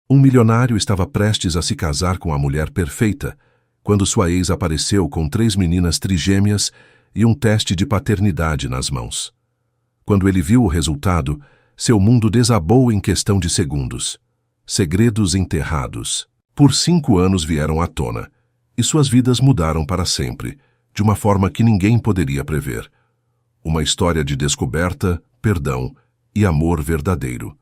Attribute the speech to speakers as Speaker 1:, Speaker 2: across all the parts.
Speaker 1: Um milionário estava prestes a se casar com a mulher perfeita, quando sua ex apareceu com 3 meninas trigêmeas e um teste de paternidade nas mãos. Quando ele viu o resultado, seu mundo desabou em questão de segundos. Segredos enterrados. Por 5 anos vieram à tona, e suas vidas mudaram para sempre, de uma forma que ninguém poderia prever. Uma história de descoberta, perdão e amor verdadeiro.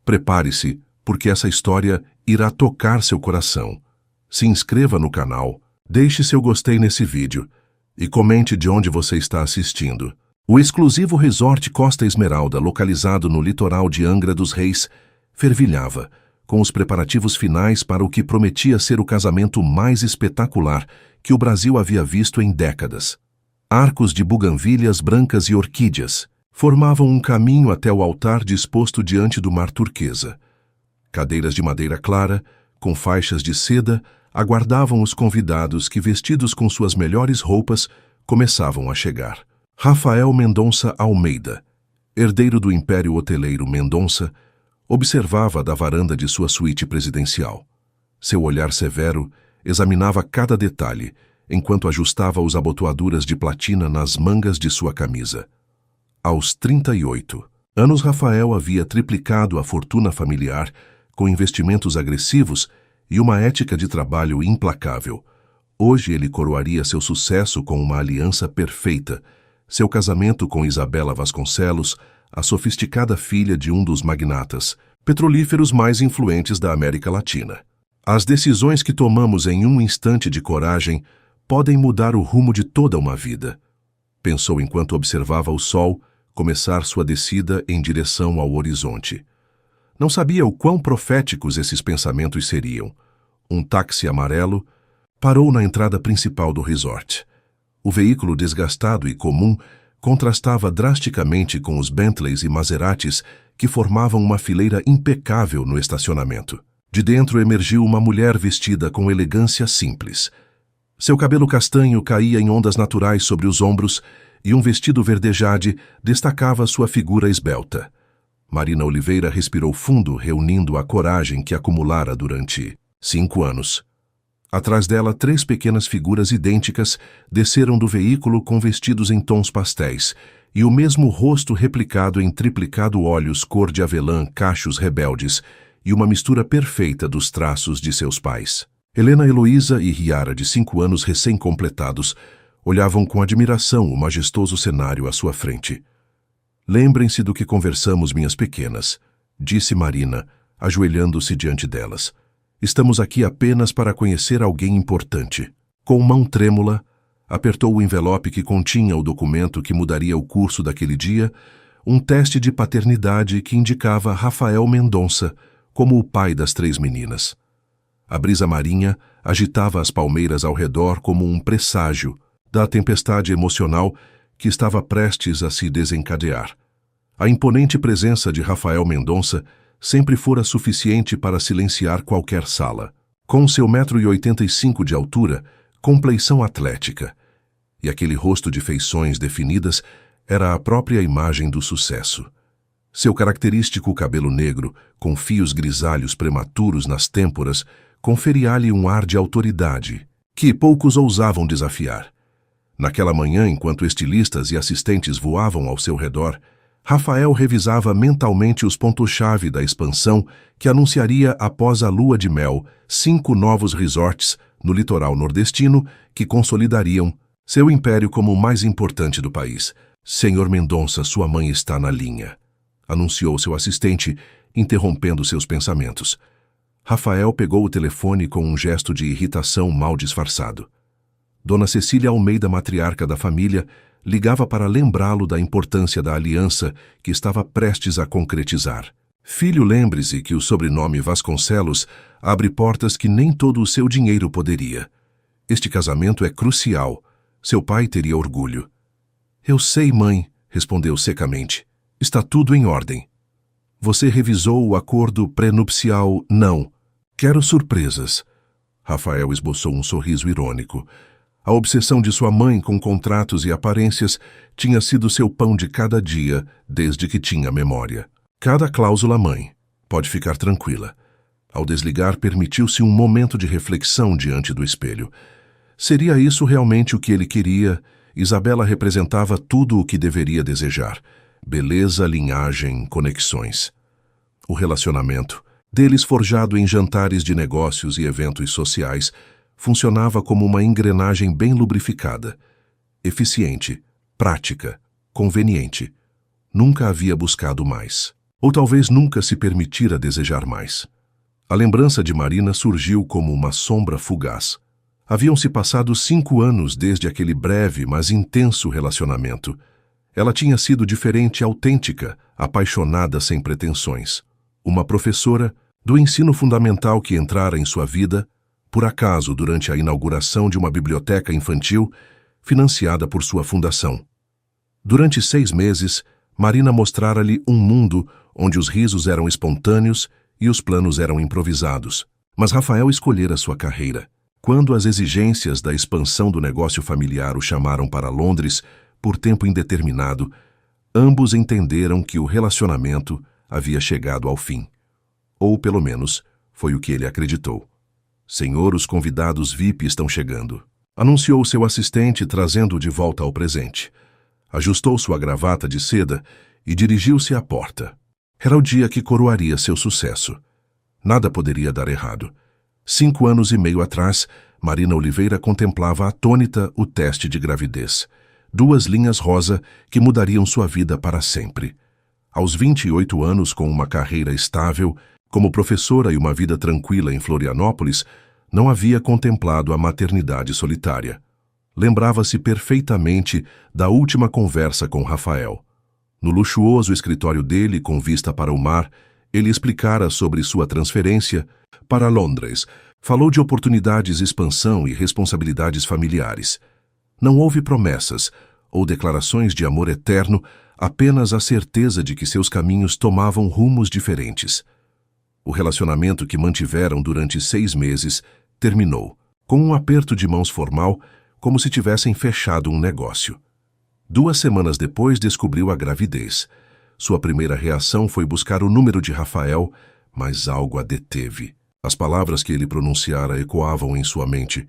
Speaker 1: Prepare-se, porque essa história irá tocar seu coração. Se inscreva no canal, deixe seu gostei nesse vídeo e comente de onde você está assistindo. O exclusivo resort Costa Esmeralda, localizado no litoral de Angra dos Reis, fervilhava, com os preparativos finais para o que prometia ser o casamento mais espetacular que o Brasil havia visto em décadas. Arcos de buganvílias brancas e orquídeas formavam um caminho até o altar disposto diante do mar turquesa. Cadeiras de madeira clara, com faixas de seda, aguardavam os convidados que, vestidos com suas melhores roupas, começavam a chegar. Rafael Mendonça Almeida, herdeiro do Império Hoteleiro Mendonça, observava da varanda de sua suíte presidencial. Seu olhar severo examinava cada detalhe, enquanto ajustava as abotoaduras de platina nas mangas de sua camisa. Aos 38 anos, Rafael havia triplicado a fortuna familiar com investimentos agressivos e uma ética de trabalho implacável. Hoje ele coroaria seu sucesso com uma aliança perfeita, seu casamento com Isabela Vasconcelos, a sofisticada filha de um dos magnatas petrolíferos mais influentes da América Latina. As decisões que tomamos em um instante de coragem podem mudar o rumo de toda uma vida, pensou enquanto observava o sol começar sua descida em direção ao horizonte. Não sabia o quão proféticos esses pensamentos seriam. Um táxi amarelo parou na entrada principal do resort. O veículo desgastado e comum contrastava drasticamente com os Bentleys e Maseratis que formavam uma fileira impecável no estacionamento. De dentro emergiu uma mulher vestida com elegância simples. Seu cabelo castanho caía em ondas naturais sobre os ombros e um vestido verdejade destacava sua figura esbelta. Marina Oliveira respirou fundo, reunindo a coragem que acumulara durante 5 anos. Atrás dela, 3 pequenas figuras idênticas desceram do veículo com vestidos em tons pastéis e o mesmo rosto replicado em triplicado olhos cor de avelã, cachos rebeldes e uma mistura perfeita dos traços de seus pais. Helena Heloísa e Riara, de 5 anos recém-completados, olhavam com admiração o majestoso cenário à sua frente. Lembrem-se do que conversamos, minhas pequenas, disse Marina, ajoelhando-se diante delas. Estamos aqui apenas para conhecer alguém importante. Com mão trêmula, apertou o envelope que continha o documento que mudaria o curso daquele dia, um teste de paternidade que indicava Rafael Mendonça como o pai das 3 meninas. A brisa marinha agitava as palmeiras ao redor como um presságio da tempestade emocional que estava prestes a se desencadear. A imponente presença de Rafael Mendonça sempre fora suficiente para silenciar qualquer sala. Com seu 1,85 m de altura, compleição atlética, e aquele rosto de feições definidas era a própria imagem do sucesso. Seu característico cabelo negro, com fios grisalhos prematuros nas têmporas, conferia-lhe um ar de autoridade, que poucos ousavam desafiar. Naquela manhã, enquanto estilistas e assistentes voavam ao seu redor, Rafael revisava mentalmente os pontos-chave da expansão que anunciaria após a lua de mel 5 novos resorts no litoral nordestino que consolidariam seu império como o mais importante do país. Senhor Mendonça, sua mãe está na linha, anunciou seu assistente, interrompendo seus pensamentos. Rafael pegou o telefone com um gesto de irritação mal disfarçado. Dona Cecília Almeida, matriarca da família, ligava para lembrá-lo da importância da aliança que estava prestes a concretizar. Filho, lembre-se que o sobrenome Vasconcelos abre portas que nem todo o seu dinheiro poderia. Este casamento é crucial. Seu pai teria orgulho. Eu sei, mãe, respondeu secamente. Está tudo em ordem. Você revisou o acordo pré-nupcial? Não. Quero surpresas. Rafael esboçou um sorriso irônico. A obsessão de sua mãe com contratos e aparências tinha sido seu pão de cada dia desde que tinha memória. Cada cláusula, mãe. Pode ficar tranquila. Ao desligar, permitiu-se um momento de reflexão diante do espelho. Seria isso realmente o que ele queria? Isabela representava tudo o que deveria desejar: beleza, linhagem, conexões. O relacionamento, deles forjado em jantares de negócios e eventos sociais, funcionava como uma engrenagem bem lubrificada, eficiente, prática, conveniente. Nunca havia buscado mais. Ou talvez nunca se permitira desejar mais. A lembrança de Marina surgiu como uma sombra fugaz. Haviam-se passado 5 anos desde aquele breve, mas intenso relacionamento. Ela tinha sido diferente, autêntica, apaixonada sem pretensões. Uma professora do ensino fundamental que entrara em sua vida, por acaso, durante a inauguração de uma biblioteca infantil financiada por sua fundação. Durante 6 meses, Marina mostrara-lhe um mundo onde os risos eram espontâneos e os planos eram improvisados. Mas Rafael escolhera sua carreira. Quando as exigências da expansão do negócio familiar o chamaram para Londres por tempo indeterminado, ambos entenderam que o relacionamento havia chegado ao fim. Ou, pelo menos, foi o que ele acreditou. Senhor, os convidados VIP estão chegando. Anunciou seu assistente, trazendo-o de volta ao presente. Ajustou sua gravata de seda e dirigiu-se à porta. Era o dia que coroaria seu sucesso. Nada poderia dar errado. 5 anos e meio atrás, Marina Oliveira contemplava atônita o teste de gravidez. 2 linhas rosa que mudariam sua vida para sempre. Aos 28 anos, com uma carreira estável, como professora e uma vida tranquila em Florianópolis, não havia contemplado a maternidade solitária. Lembrava-se perfeitamente da última conversa com Rafael. No luxuoso escritório dele, com vista para o mar, ele explicara sobre sua transferência para Londres. Falou de oportunidades, expansão e responsabilidades familiares. Não houve promessas ou declarações de amor eterno, apenas a certeza de que seus caminhos tomavam rumos diferentes. O relacionamento que mantiveram durante 6 meses terminou, com um aperto de mãos formal, como se tivessem fechado um negócio. 2 semanas depois, descobriu a gravidez. Sua primeira reação foi buscar o número de Rafael, mas algo a deteve. As palavras que ele pronunciara ecoavam em sua mente.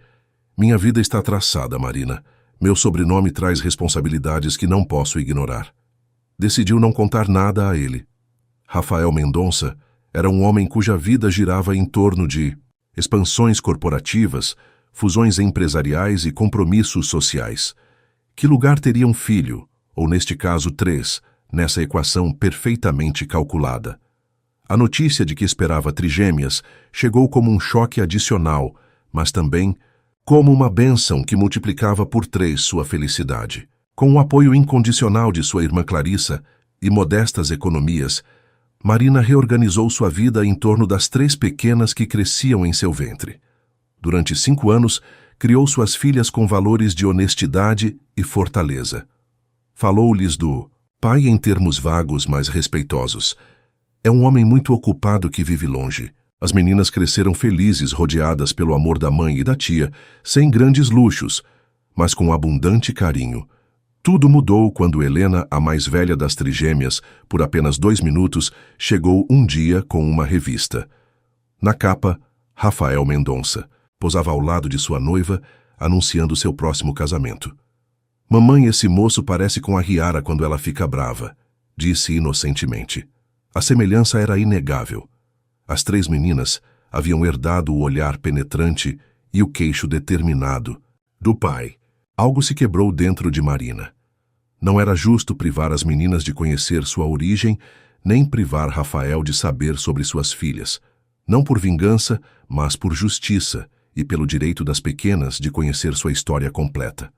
Speaker 1: Minha vida está traçada, Marina. Meu sobrenome traz responsabilidades que não posso ignorar. Decidiu não contar nada a ele. Rafael Mendonça era um homem cuja vida girava em torno de expansões corporativas, fusões empresariais e compromissos sociais. Que lugar teria um filho, ou neste caso 3, nessa equação perfeitamente calculada? A notícia de que esperava trigêmeas chegou como um choque adicional, mas também como uma bênção que multiplicava por 3 sua felicidade. Com o apoio incondicional de sua irmã Clarissa e modestas economias, Marina reorganizou sua vida em torno das 3 pequenas que cresciam em seu ventre. Durante 5 anos, criou suas filhas com valores de honestidade e fortaleza. Falou-lhes do pai em termos vagos, mas respeitosos. É um homem muito ocupado que vive longe. As meninas cresceram felizes, rodeadas pelo amor da mãe e da tia, sem grandes luxos, mas com abundante carinho. Tudo mudou quando Helena, a mais velha das trigêmeas, por apenas 2 minutos, chegou um dia com uma revista. Na capa, Rafael Mendonça posava ao lado de sua noiva, anunciando seu próximo casamento. Mamãe, esse moço parece com a Riara quando ela fica brava, disse inocentemente. A semelhança era inegável. As 3 meninas haviam herdado o olhar penetrante e o queixo determinado do pai. Algo se quebrou dentro de Marina. Não era justo privar as meninas de conhecer sua origem, nem privar Rafael de saber sobre suas filhas. Não por vingança, mas por justiça e pelo direito das pequenas de conhecer sua história completa.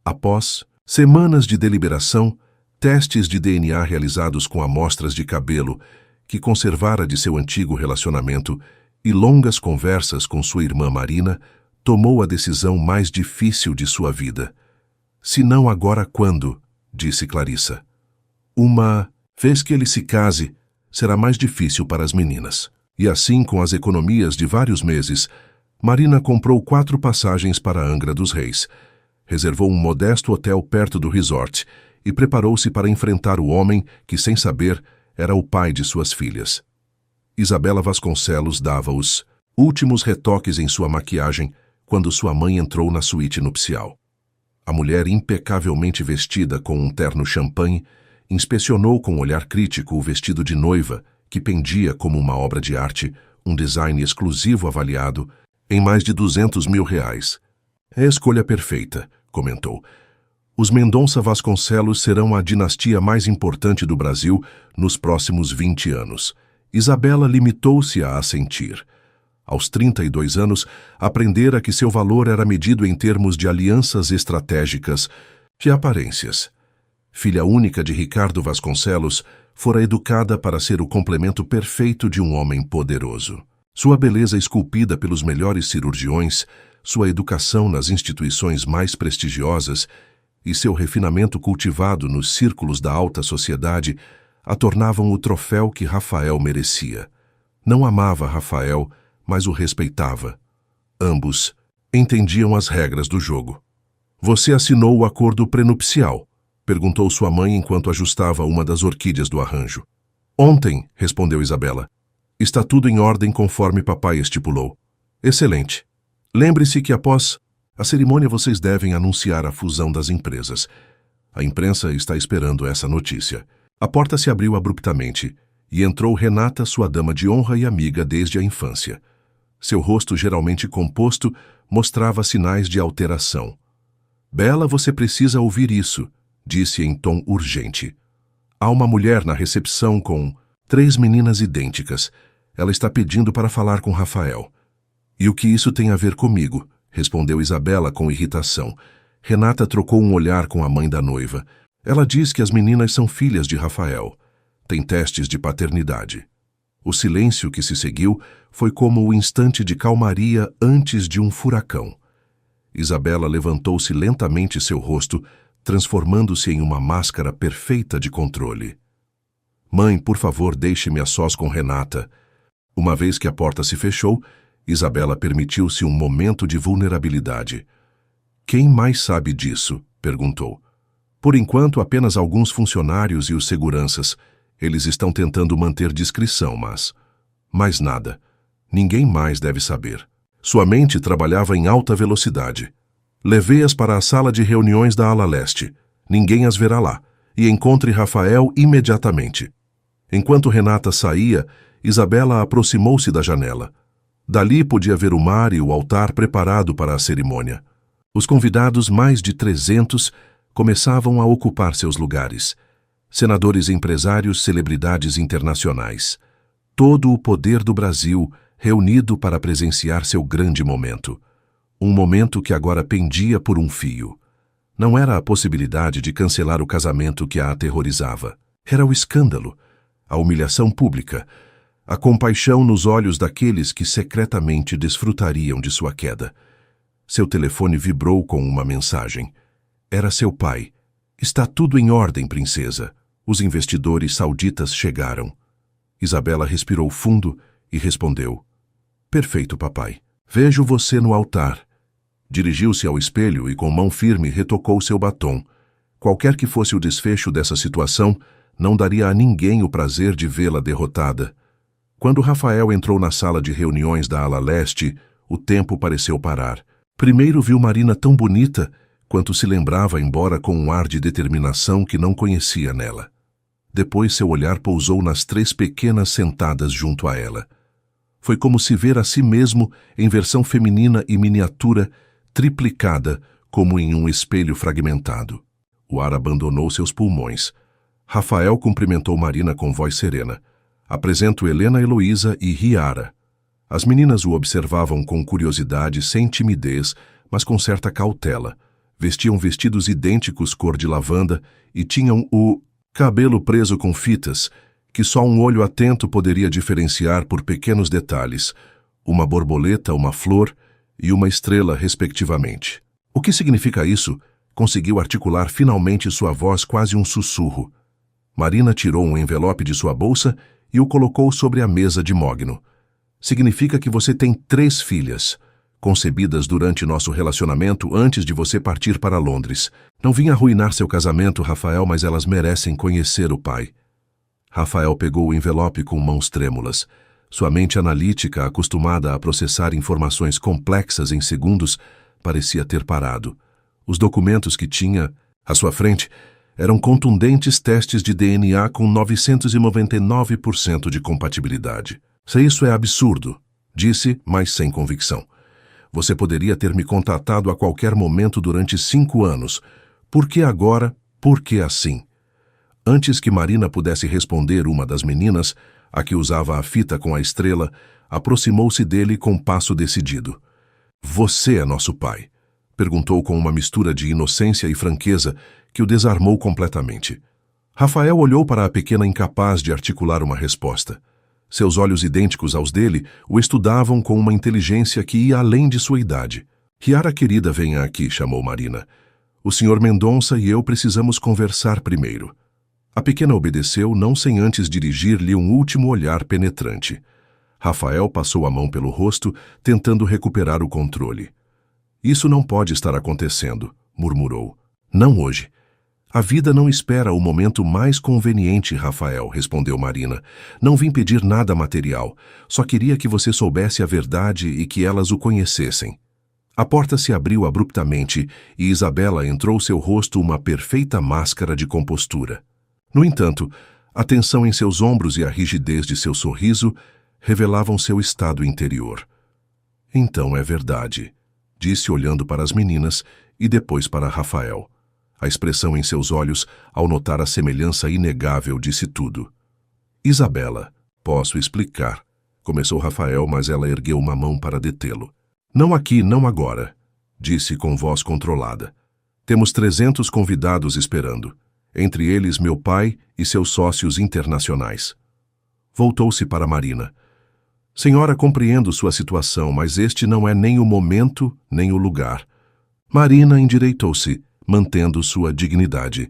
Speaker 1: Após semanas de deliberação, testes de DNA realizados com amostras de cabelo que conservara de seu antigo relacionamento e longas conversas com sua irmã Marina, tomou a decisão mais difícil de sua vida. Se não agora, quando? Disse Clarissa. Uma vez que ele se case, será mais difícil para as meninas. E assim, com as economias de vários meses, Marina comprou 4 passagens para Angra dos Reis, reservou um modesto hotel perto do resort e preparou-se para enfrentar o homem que, sem saber, era o pai de suas filhas. Isabela Vasconcelos dava os últimos retoques em sua maquiagem quando sua mãe entrou na suíte nupcial. A mulher, impecavelmente vestida com um terno champanhe, inspecionou com um olhar crítico o vestido de noiva, que pendia como uma obra de arte, um design exclusivo avaliado em mais de R$200 mil. É a escolha perfeita, comentou. Os Mendonça Vasconcelos serão a dinastia mais importante do Brasil nos próximos 20 anos. Isabela limitou-se a assentir. Aos 32 anos, aprendera que seu valor era medido em termos de alianças estratégicas, de aparências. Filha única de Ricardo Vasconcelos, fora educada para ser o complemento perfeito de um homem poderoso. Sua beleza esculpida pelos melhores cirurgiões, sua educação nas instituições mais prestigiosas e seu refinamento cultivado nos círculos da alta sociedade a tornavam o troféu que Rafael merecia. Não amava Rafael, mas o respeitava. Ambos entendiam as regras do jogo. Você assinou o acordo prenupcial? Perguntou sua mãe enquanto ajustava uma das orquídeas do arranjo. Ontem, respondeu Isabela. Está tudo em ordem conforme papai estipulou. Excelente. Lembre-se que após a cerimônia vocês devem anunciar a fusão das empresas. A imprensa está esperando essa notícia. A porta se abriu abruptamente e entrou Renata, sua dama de honra e amiga desde a infância. Seu rosto, geralmente composto, mostrava sinais de alteração. Bela, você precisa ouvir isso, disse em tom urgente. Há uma mulher na recepção com 3 meninas idênticas. Ela está pedindo para falar com Rafael. E o que isso tem a ver comigo? Respondeu Isabela com irritação. Renata trocou um olhar com a mãe da noiva. Ela diz que as meninas são filhas de Rafael. Tem testes de paternidade. O silêncio que se seguiu foi como o instante de calmaria antes de um furacão. Isabela levantou-se lentamente seu rosto, transformando-se em uma máscara perfeita de controle. Mãe, por favor, deixe-me a sós com Renata. Uma vez que a porta se fechou, Isabela permitiu-se um momento de vulnerabilidade. Quem mais sabe disso? Perguntou. Por enquanto, apenas alguns funcionários e os seguranças. Eles estão tentando manter discrição, mas... Mais nada. Ninguém mais deve saber. Sua mente trabalhava em alta velocidade. Levei-as para a sala de reuniões da ala leste. Ninguém as verá lá. E encontre Rafael imediatamente. Enquanto Renata saía, Isabela aproximou-se da janela. Dali podia ver o mar e o altar preparado para a cerimônia. Os convidados, mais de 300, começavam a ocupar seus lugares. Senadores, empresários, celebridades internacionais. Todo o poder do Brasil reunido para presenciar seu grande momento. Um momento que agora pendia por um fio. Não era a possibilidade de cancelar o casamento que a aterrorizava. Era o escândalo, a humilhação pública, a compaixão nos olhos daqueles que secretamente desfrutariam de sua queda. Seu telefone vibrou com uma mensagem. Era seu pai. Está tudo em ordem, princesa. Os investidores sauditas chegaram. Isabela respirou fundo e respondeu. Perfeito, papai. Vejo você no altar. Dirigiu-se ao espelho e com mão firme retocou seu batom. Qualquer que fosse o desfecho dessa situação, não daria a ninguém o prazer de vê-la derrotada. Quando Rafael entrou na sala de reuniões da ala leste, o tempo pareceu parar. Primeiro viu Marina tão bonita quanto se lembrava, embora com um ar de determinação que não conhecia nela. Depois seu olhar pousou nas 3 pequenas sentadas junto a ela. Foi como se ver a si mesmo em versão feminina e miniatura, triplicada como em um espelho fragmentado. O ar abandonou seus pulmões. Rafael cumprimentou Marina com voz serena. Apresento Helena Heloísa e Riara. As meninas o observavam com curiosidade, sem timidez, mas com certa cautela. Vestiam vestidos idênticos cor de lavanda e tinham o cabelo preso com fitas, que só um olho atento poderia diferenciar por pequenos detalhes, uma borboleta, uma flor e uma estrela, respectivamente. O que significa isso? Conseguiu articular finalmente sua voz quase um sussurro. Marina tirou um envelope de sua bolsa e o colocou sobre a mesa de mogno. Significa que você tem 3 filhas, concebidas durante nosso relacionamento antes de você partir para Londres. Não vim arruinar seu casamento, Rafael, mas elas merecem conhecer o pai. Rafael pegou o envelope com mãos trêmulas. Sua mente analítica, acostumada a processar informações complexas em segundos, parecia ter parado. Os documentos que tinha à sua frente eram contundentes testes de DNA com 999% de compatibilidade. Isso é absurdo, disse, mas sem convicção. Você poderia ter me contatado a qualquer momento durante 5 anos. Por que agora? Por que assim? Antes que Marina pudesse responder, uma das meninas, a que usava a fita com a estrela, aproximou-se dele com passo decidido. Você é nosso pai? Perguntou com uma mistura de inocência e franqueza que o desarmou completamente. Rafael olhou para a pequena incapaz de articular uma resposta. Seus olhos idênticos aos dele o estudavam com uma inteligência que ia além de sua idade. Riara querida, venha aqui, chamou Marina. O Sr. Mendonça e eu precisamos conversar primeiro. A pequena obedeceu, não sem antes dirigir-lhe um último olhar penetrante. Rafael passou a mão pelo rosto, tentando recuperar o controle. Isso não pode estar acontecendo, murmurou. Não hoje. A vida não espera o momento mais conveniente, Rafael, respondeu Marina. Não vim pedir nada material. Só queria que você soubesse a verdade e que elas o conhecessem. A porta se abriu abruptamente e Isabela entrou, seu rosto uma perfeita máscara de compostura. No entanto, a tensão em seus ombros e a rigidez de seu sorriso revelavam seu estado interior. Então é verdade, disse olhando para as meninas e depois para Rafael. A expressão em seus olhos, ao notar a semelhança inegável, disse tudo. Isabela, posso explicar, começou Rafael, mas ela ergueu uma mão para detê-lo. Não aqui, não agora, disse com voz controlada. Temos 300 convidados esperando, entre eles meu pai e seus sócios internacionais. Voltou-se para Marina. Senhora, compreendo sua situação, mas este não é nem o momento, nem o lugar. Marina endireitou-se, mantendo sua dignidade.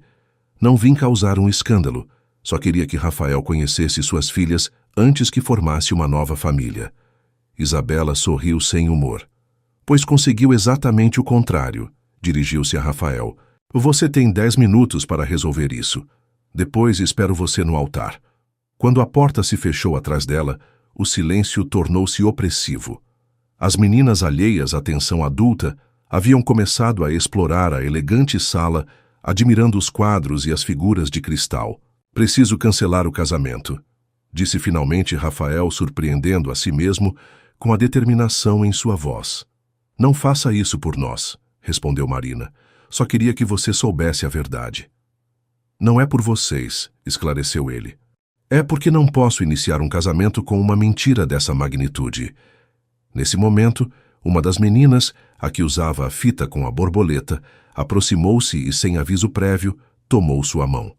Speaker 1: Não vim causar um escândalo. Só queria que Rafael conhecesse suas filhas antes que formasse uma nova família. Isabela sorriu sem humor. Pois conseguiu exatamente o contrário. Dirigiu-se a Rafael. Você tem 10 minutos para resolver isso. Depois espero você no altar. Quando a porta se fechou atrás dela, o silêncio tornou-se opressivo. As meninas alheias à tensão adulta haviam começado a explorar a elegante sala, admirando os quadros e as figuras de cristal. Preciso cancelar o casamento, disse finalmente Rafael, surpreendendo a si mesmo com a determinação em sua voz. Não faça isso por nós, respondeu Marina. Só queria que você soubesse a verdade. Não é por vocês, esclareceu ele. É porque não posso iniciar um casamento com uma mentira dessa magnitude. Nesse momento, uma das meninas, a que usava a fita com a borboleta, aproximou-se e, sem aviso prévio, tomou sua mão.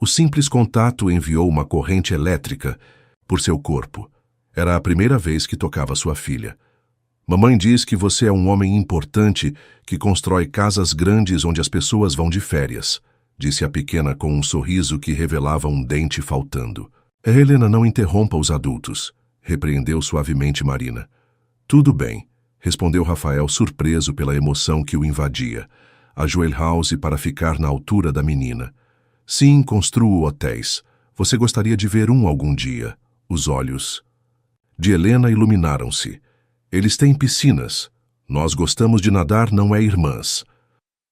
Speaker 1: O simples contato enviou uma corrente elétrica por seu corpo. Era a primeira vez que tocava sua filha. Mamãe diz que você é um homem importante que constrói casas grandes onde as pessoas vão de férias, disse a pequena com um sorriso que revelava um dente faltando. Helena, não interrompa os adultos, repreendeu suavemente Marina. Tudo bem, respondeu Rafael, surpreso pela emoção que o invadia. Ajoelhou-se para ficar na altura da menina. Sim, construo hotéis. Você gostaria de ver um algum dia. Os olhos de Helena iluminaram-se. Eles têm piscinas. Nós gostamos de nadar, não é, irmãs?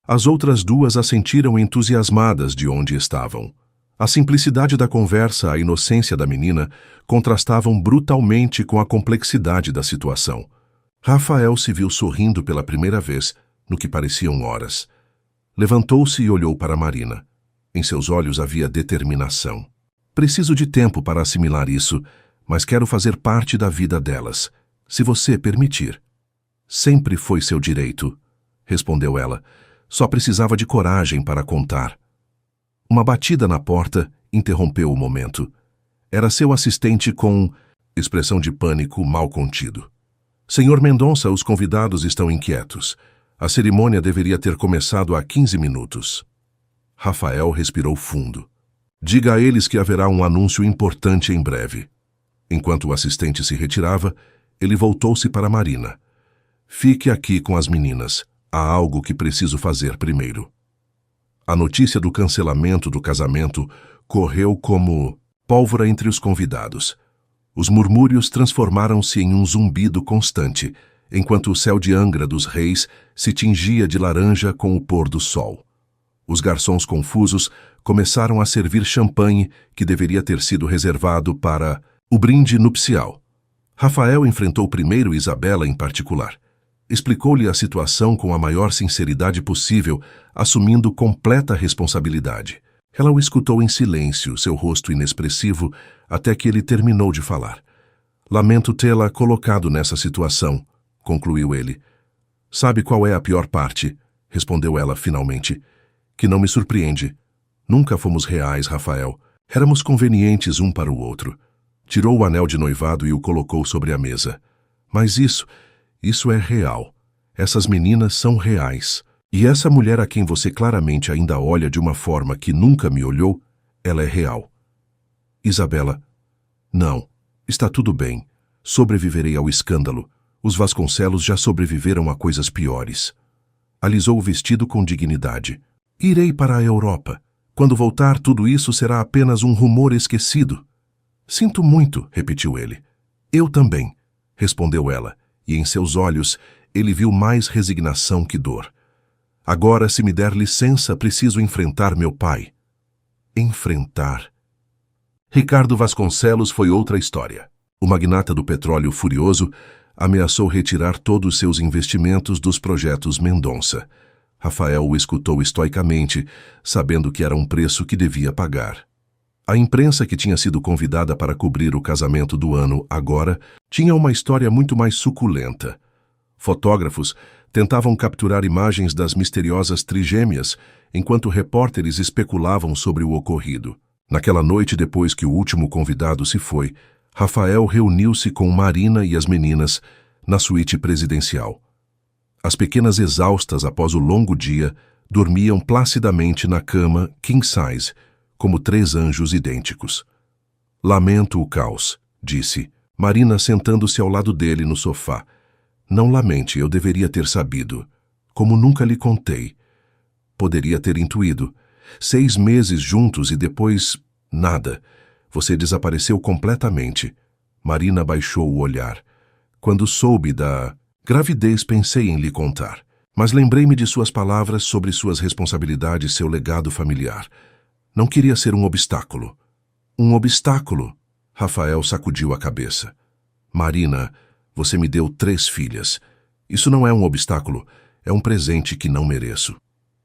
Speaker 1: As outras duas assentiram entusiasmadas de onde estavam. A simplicidade da conversa, a inocência da menina, contrastavam brutalmente com a complexidade da situação. Rafael se viu sorrindo pela primeira vez, no que pareciam horas. Levantou-se e olhou para Marina. Em seus olhos havia determinação. Preciso de tempo para assimilar isso, mas quero fazer parte da vida delas, se você permitir. Sempre foi seu direito, respondeu ela. Só precisava de coragem para contar. Uma batida na porta interrompeu o momento. Era seu assistente com expressão de pânico mal contido. Senhor Mendonça, os convidados estão inquietos. A cerimônia deveria ter começado há 15 minutos. Rafael respirou fundo. Diga a eles que haverá um anúncio importante em breve. Enquanto o assistente se retirava, ele voltou-se para Marina. Fique aqui com as meninas. Há algo que preciso fazer primeiro. A notícia do cancelamento do casamento correu como pólvora entre os convidados. Os murmúrios transformaram-se em um zumbido constante, enquanto o céu de Angra dos Reis se tingia de laranja com o pôr do sol. Os garçons confusos começaram a servir champanhe que deveria ter sido reservado para o brinde nupcial. Rafael enfrentou primeiro Isabela em particular. Explicou-lhe a situação com a maior sinceridade possível, assumindo completa responsabilidade. Ela o escutou em silêncio, seu rosto inexpressivo, até que ele terminou de falar. Lamento tê-la colocado nessa situação, concluiu ele. Sabe qual é a pior parte? Respondeu ela finalmente. Que não me surpreende. Nunca fomos reais, Rafael. Éramos convenientes um para o outro. Tirou o anel de noivado e o colocou sobre a mesa. Mas isso é real. Essas meninas são reais. E essa mulher a quem você claramente ainda olha de uma forma que nunca me olhou, ela é real. Isabela, não, está tudo bem. Sobreviverei ao escândalo. Os Vasconcelos já sobreviveram a coisas piores. Alisou o vestido com dignidade. Irei para a Europa. Quando voltar, tudo isso será apenas um rumor esquecido. Sinto muito, repetiu ele. Eu também, respondeu ela, e em seus olhos ele viu mais resignação que dor. Agora, se me der licença, preciso enfrentar meu pai. Enfrentar. Ricardo Vasconcelos foi outra história. O magnata do petróleo furioso ameaçou retirar todos seus investimentos dos projetos Mendonça. Rafael o escutou estoicamente, sabendo que era um preço que devia pagar. A imprensa que tinha sido convidada para cobrir o casamento do ano agora tinha uma história muito mais suculenta. Fotógrafos tentavam capturar imagens das misteriosas trigêmeas, enquanto repórteres especulavam sobre o ocorrido. Naquela noite, depois que o último convidado se foi, Rafael reuniu-se com Marina e as meninas na suíte presidencial. As pequenas exaustas após o longo dia dormiam placidamente na cama king size, como 3 anjos idênticos. Lamento o caos, disse, Marina sentando-se ao lado dele no sofá. Não lamente, eu deveria ter sabido. Como nunca lhe contei. Poderia ter intuído. 6 meses juntos e depois, nada. Você desapareceu completamente. Marina baixou o olhar. Quando soube da gravidez, pensei em lhe contar. Mas lembrei-me de suas palavras sobre suas responsabilidades e seu legado familiar. Não queria ser um obstáculo. Um obstáculo? Rafael sacudiu a cabeça. Marina, você me deu 3 filhas. Isso não é um obstáculo, é um presente que não mereço.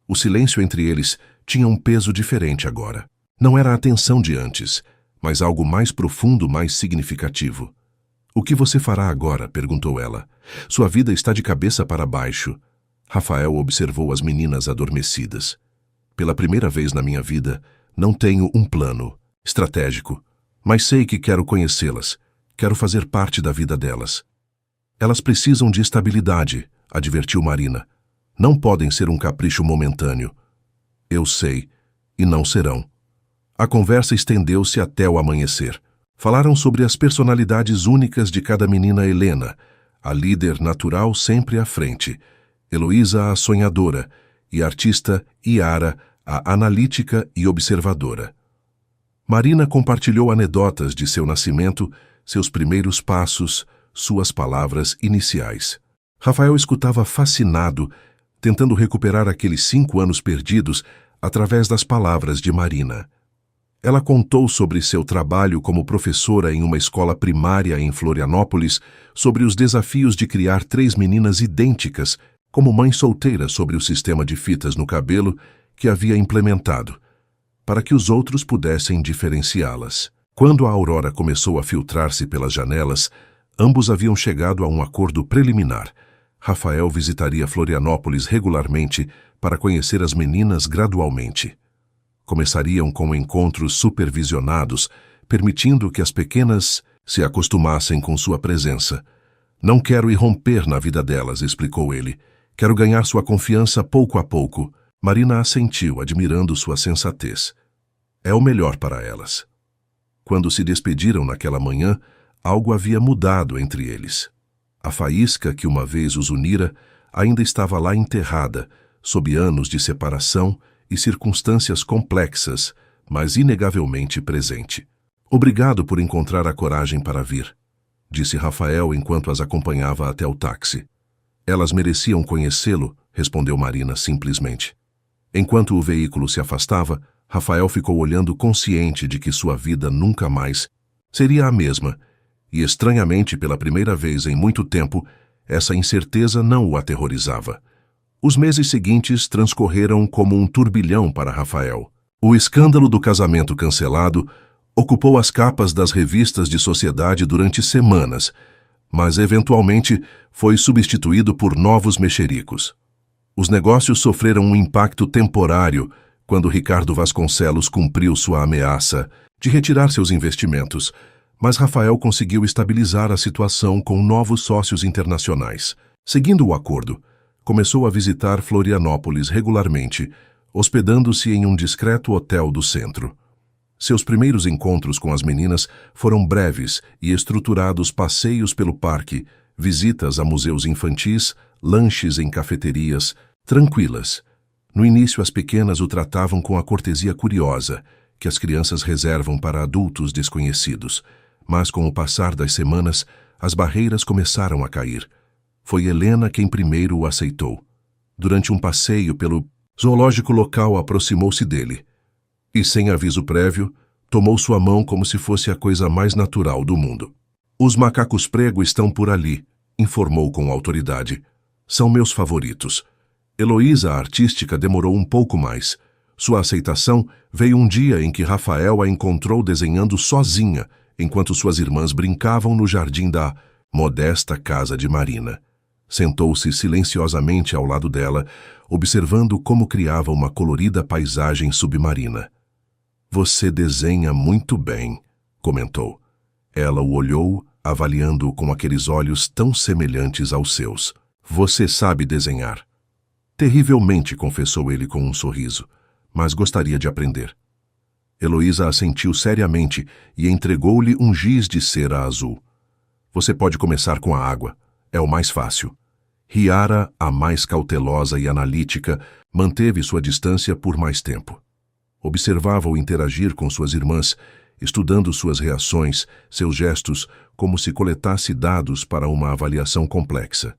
Speaker 1: O silêncio entre eles tinha um peso diferente agora. Não era a tensão de antes, mas algo mais profundo, mais significativo. O que você fará agora? Perguntou ela. Sua vida está de cabeça para baixo. Rafael observou as meninas adormecidas. Pela primeira vez na minha vida, não tenho um plano estratégico, mas sei que quero conhecê-las, quero fazer parte da vida delas. Elas precisam de estabilidade, advertiu Marina. Não podem ser um capricho momentâneo. Eu sei, e não serão. A conversa estendeu-se até o amanhecer. Falaram sobre as personalidades únicas de cada menina Helena, a líder natural sempre à frente, Heloísa a sonhadora e a artista Yara a analítica e observadora. Marina compartilhou anedotas de seu nascimento, seus primeiros passos, suas palavras iniciais. Rafael escutava fascinado, tentando recuperar aqueles 5 anos perdidos através das palavras de Marina. Ela contou sobre seu trabalho como professora em uma escola primária em Florianópolis, sobre os desafios de criar 3 meninas idênticas, como mãe solteira, sobre o sistema de fitas no cabelo que havia implementado, para que os outros pudessem diferenciá-las. Quando a aurora começou a filtrar-se pelas janelas, ambos haviam chegado a um acordo preliminar. Rafael visitaria Florianópolis regularmente para conhecer as meninas gradualmente. Começariam com encontros supervisionados, permitindo que as pequenas se acostumassem com sua presença. Não quero irromper na vida delas, explicou ele. Quero ganhar sua confiança pouco a pouco. Marina assentiu, admirando sua sensatez. É o melhor para elas. Quando se despediram naquela manhã, algo havia mudado entre eles. A faísca que uma vez os unira ainda estava lá enterrada, sob anos de separação e circunstâncias complexas, mas inegavelmente presente. Obrigado por encontrar a coragem para vir, disse Rafael enquanto as acompanhava até o táxi. Elas mereciam conhecê-lo, respondeu Marina simplesmente. Enquanto o veículo se afastava, Rafael ficou olhando consciente de que sua vida nunca mais seria a mesma, e estranhamente, pela primeira vez em muito tempo, essa incerteza não o aterrorizava. Os meses seguintes transcorreram como um turbilhão para Rafael. O escândalo do casamento cancelado ocupou as capas das revistas de sociedade durante semanas, mas eventualmente foi substituído por novos mexericos. Os negócios sofreram um impacto temporário quando Ricardo Vasconcelos cumpriu sua ameaça de retirar seus investimentos, mas Rafael conseguiu estabilizar a situação com novos sócios internacionais. Seguindo o acordo, começou a visitar Florianópolis regularmente, hospedando-se em um discreto hotel do centro. Seus primeiros encontros com as meninas foram breves e estruturados passeios pelo parque, visitas a museus infantis, lanches em cafeterias, tranquilas. No início, as pequenas o tratavam com a cortesia curiosa, que as crianças reservam para adultos desconhecidos. Mas, com o passar das semanas, as barreiras começaram a cair. Foi Helena quem primeiro o aceitou. Durante um passeio pelo zoológico local, aproximou-se dele e, sem aviso prévio, tomou sua mão como se fosse a coisa mais natural do mundo. Os macacos prego estão por ali, informou com autoridade. São meus favoritos. Heloísa, a artística, demorou um pouco mais. Sua aceitação veio um dia em que Rafael a encontrou desenhando sozinha, enquanto suas irmãs brincavam no jardim da modesta casa de Marina. Sentou-se silenciosamente ao lado dela, observando como criava uma colorida paisagem submarina. Você desenha muito bem, comentou. Ela o olhou, avaliando-o com aqueles olhos tão semelhantes aos seus. Você sabe desenhar. Terrivelmente, confessou ele com um sorriso, mas gostaria de aprender. Heloísa assentiu seriamente e entregou-lhe um giz de cera azul. Você pode começar com a água. É o mais fácil. Riara, a mais cautelosa e analítica, manteve sua distância por mais tempo. Observava-o interagir com suas irmãs, estudando suas reações, seus gestos, como se coletasse dados para uma avaliação complexa.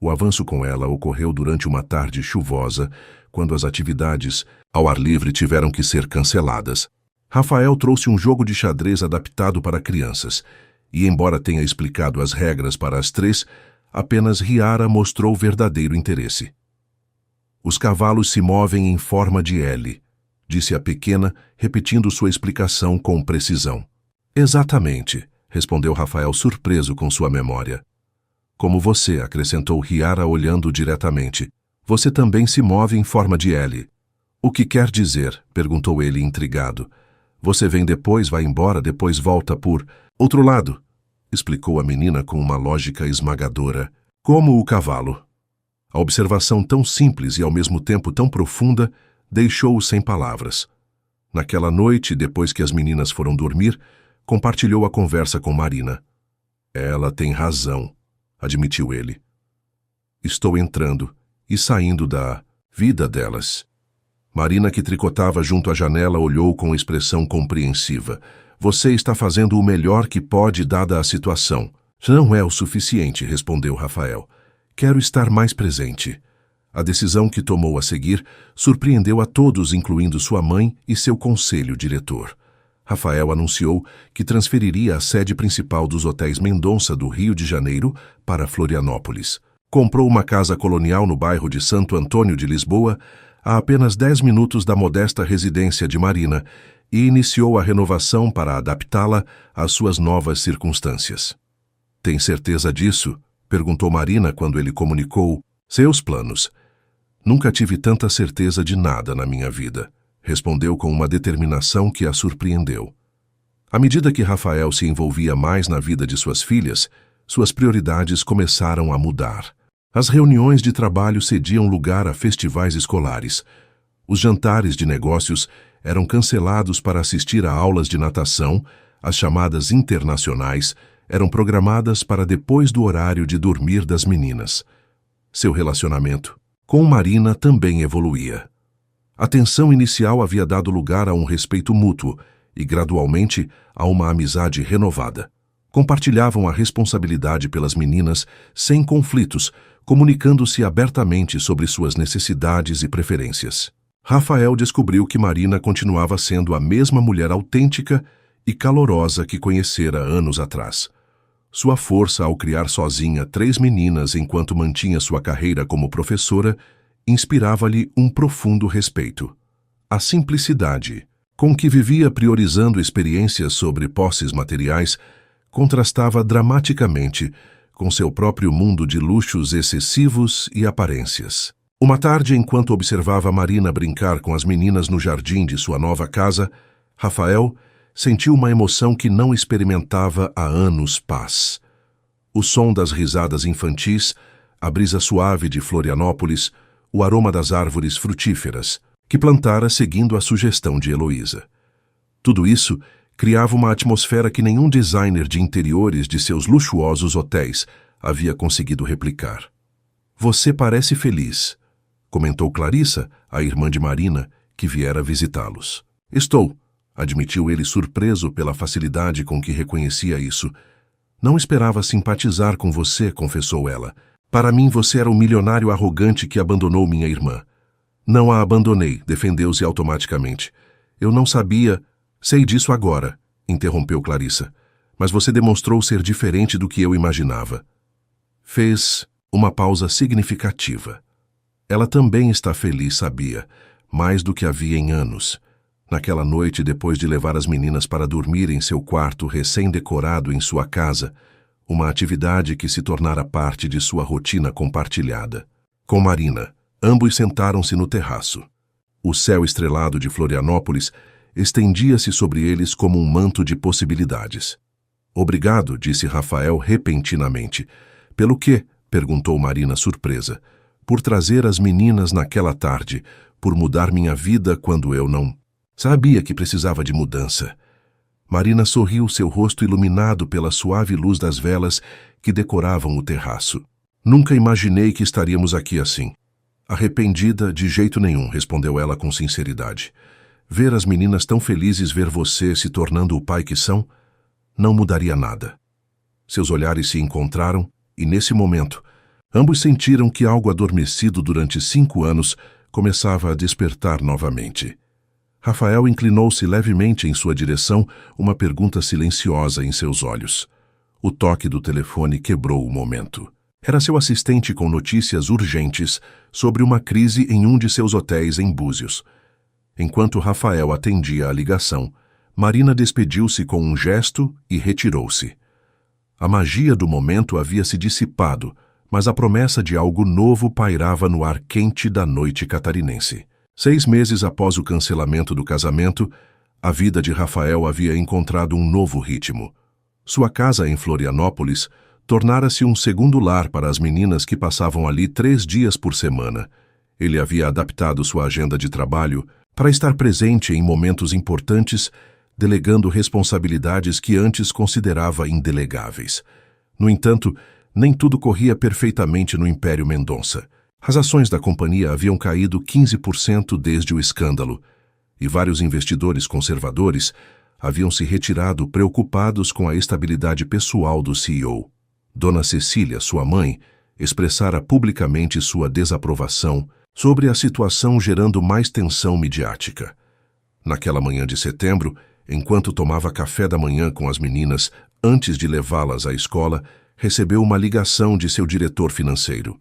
Speaker 1: O avanço com ela ocorreu durante uma tarde chuvosa, quando as atividades ao ar livre tiveram que ser canceladas. Rafael trouxe um jogo de xadrez adaptado para crianças, e embora tenha explicado as regras para as três, apenas Riara mostrou verdadeiro interesse. Os cavalos se movem em forma de L, disse a pequena, repetindo sua explicação com precisão. Exatamente, respondeu Rafael surpreso com sua memória. Como você, acrescentou Riara olhando diretamente. Você também se move em forma de L. O que quer dizer? Perguntou ele intrigado. Você vem depois, vai embora, depois volta por outro lado, explicou a menina com uma lógica esmagadora. Como o cavalo. A observação tão simples e ao mesmo tempo tão profunda deixou-o sem palavras. Naquela noite, depois que as meninas foram dormir, compartilhou a conversa com Marina. Ela tem razão, admitiu ele. Estou entrando e saindo da vida delas. Marina, que tricotava junto à janela, olhou com expressão compreensiva. Você está fazendo o melhor que pode, dada a situação. Não é o suficiente, respondeu Rafael. Quero estar mais presente. A decisão que tomou a seguir surpreendeu a todos, incluindo sua mãe e seu conselho diretor. Rafael anunciou que transferiria a sede principal dos hotéis Mendonça do Rio de Janeiro para Florianópolis. Comprou uma casa colonial no bairro de Santo Antônio de Lisboa, a apenas 10 minutos da modesta residência de Marina, e iniciou a renovação para adaptá-la às suas novas circunstâncias. Tem certeza disso? Perguntou Marina quando ele comunicou seus planos. Nunca tive tanta certeza de nada na minha vida, respondeu com uma determinação que a surpreendeu. À medida que Rafael se envolvia mais na vida de suas filhas, suas prioridades começaram a mudar. As reuniões de trabalho cediam lugar a festivais escolares. Os jantares de negócios eram cancelados para assistir a aulas de natação, as chamadas internacionais eram programadas para depois do horário de dormir das meninas. Seu relacionamento com Marina também evoluía. A tensão inicial havia dado lugar a um respeito mútuo, e, gradualmente, a uma amizade renovada. Compartilhavam a responsabilidade pelas meninas sem conflitos, comunicando-se abertamente sobre suas necessidades e preferências. Rafael descobriu que Marina continuava sendo a mesma mulher autêntica e calorosa que conhecera anos atrás. Sua força ao criar sozinha 3 meninas enquanto mantinha sua carreira como professora inspirava-lhe um profundo respeito. A simplicidade, com que vivia priorizando experiências sobre posses materiais, contrastava dramaticamente com seu próprio mundo de luxos excessivos e aparências. Uma tarde, enquanto observava Marina brincar com as meninas no jardim de sua nova casa, Rafael sentiu uma emoção que não experimentava há anos paz. O som das risadas infantis, a brisa suave de Florianópolis, o aroma das árvores frutíferas, que plantara seguindo a sugestão de Heloísa. Tudo isso criava uma atmosfera que nenhum designer de interiores de seus luxuosos hotéis havia conseguido replicar. "Você parece feliz", comentou Clarissa, a irmã de Marina, que viera visitá-los. "Estou", admitiu ele surpreso pela facilidade com que reconhecia isso. "Não esperava simpatizar com você", confessou ela. "Para mim você era um milionário arrogante que abandonou minha irmã." "Não a abandonei", defendeu-se automaticamente. "Eu não sabia..." "Sei disso agora", interrompeu Clarissa. "Mas você demonstrou ser diferente do que eu imaginava." Fez uma pausa significativa. Ela também está feliz, sabia, mais do que havia em anos. Naquela noite, depois de levar as meninas para dormir em seu quarto recém-decorado em sua casa, uma atividade que se tornara parte de sua rotina compartilhada. Com Marina, ambos sentaram-se no terraço. O céu estrelado de Florianópolis estendia-se sobre eles como um manto de possibilidades. "Obrigado", disse Rafael repentinamente. "Pelo quê?", perguntou Marina surpresa. "Por trazer as meninas naquela tarde, por mudar minha vida quando eu não sabia que precisava de mudança." Marina sorriu, seu rosto iluminado pela suave luz das velas que decoravam o terraço. "Nunca imaginei que estaríamos aqui assim." "Arrependida, de jeito nenhum", respondeu ela com sinceridade. "Ver as meninas tão felizes, ver você se tornando o pai que são, não mudaria nada." Seus olhares se encontraram e, nesse momento, ambos sentiram que algo adormecido durante 5 anos começava a despertar novamente. Rafael inclinou-se levemente em sua direção, uma pergunta silenciosa em seus olhos. O toque do telefone quebrou o momento. Era seu assistente com notícias urgentes sobre uma crise em um de seus hotéis em Búzios. Enquanto Rafael atendia a ligação, Marina despediu-se com um gesto e retirou-se. A magia do momento havia se dissipado, mas a promessa de algo novo pairava no ar quente da noite catarinense. 6 meses após o cancelamento do casamento, a vida de Rafael havia encontrado um novo ritmo. Sua casa em Florianópolis tornara-se um segundo lar para as meninas que passavam ali 3 dias por semana. Ele havia adaptado sua agenda de trabalho para estar presente em momentos importantes, delegando responsabilidades que antes considerava indelegáveis. No entanto, nem tudo corria perfeitamente no Império Mendonça. As ações da companhia haviam caído 15% desde o escândalo, e vários investidores conservadores haviam se retirado preocupados com a estabilidade pessoal do CEO. Dona Cecília, sua mãe, expressara publicamente sua desaprovação sobre a situação, gerando mais tensão midiática. Naquela manhã de setembro, enquanto tomava café da manhã com as meninas antes de levá-las à escola, recebeu uma ligação de seu diretor financeiro.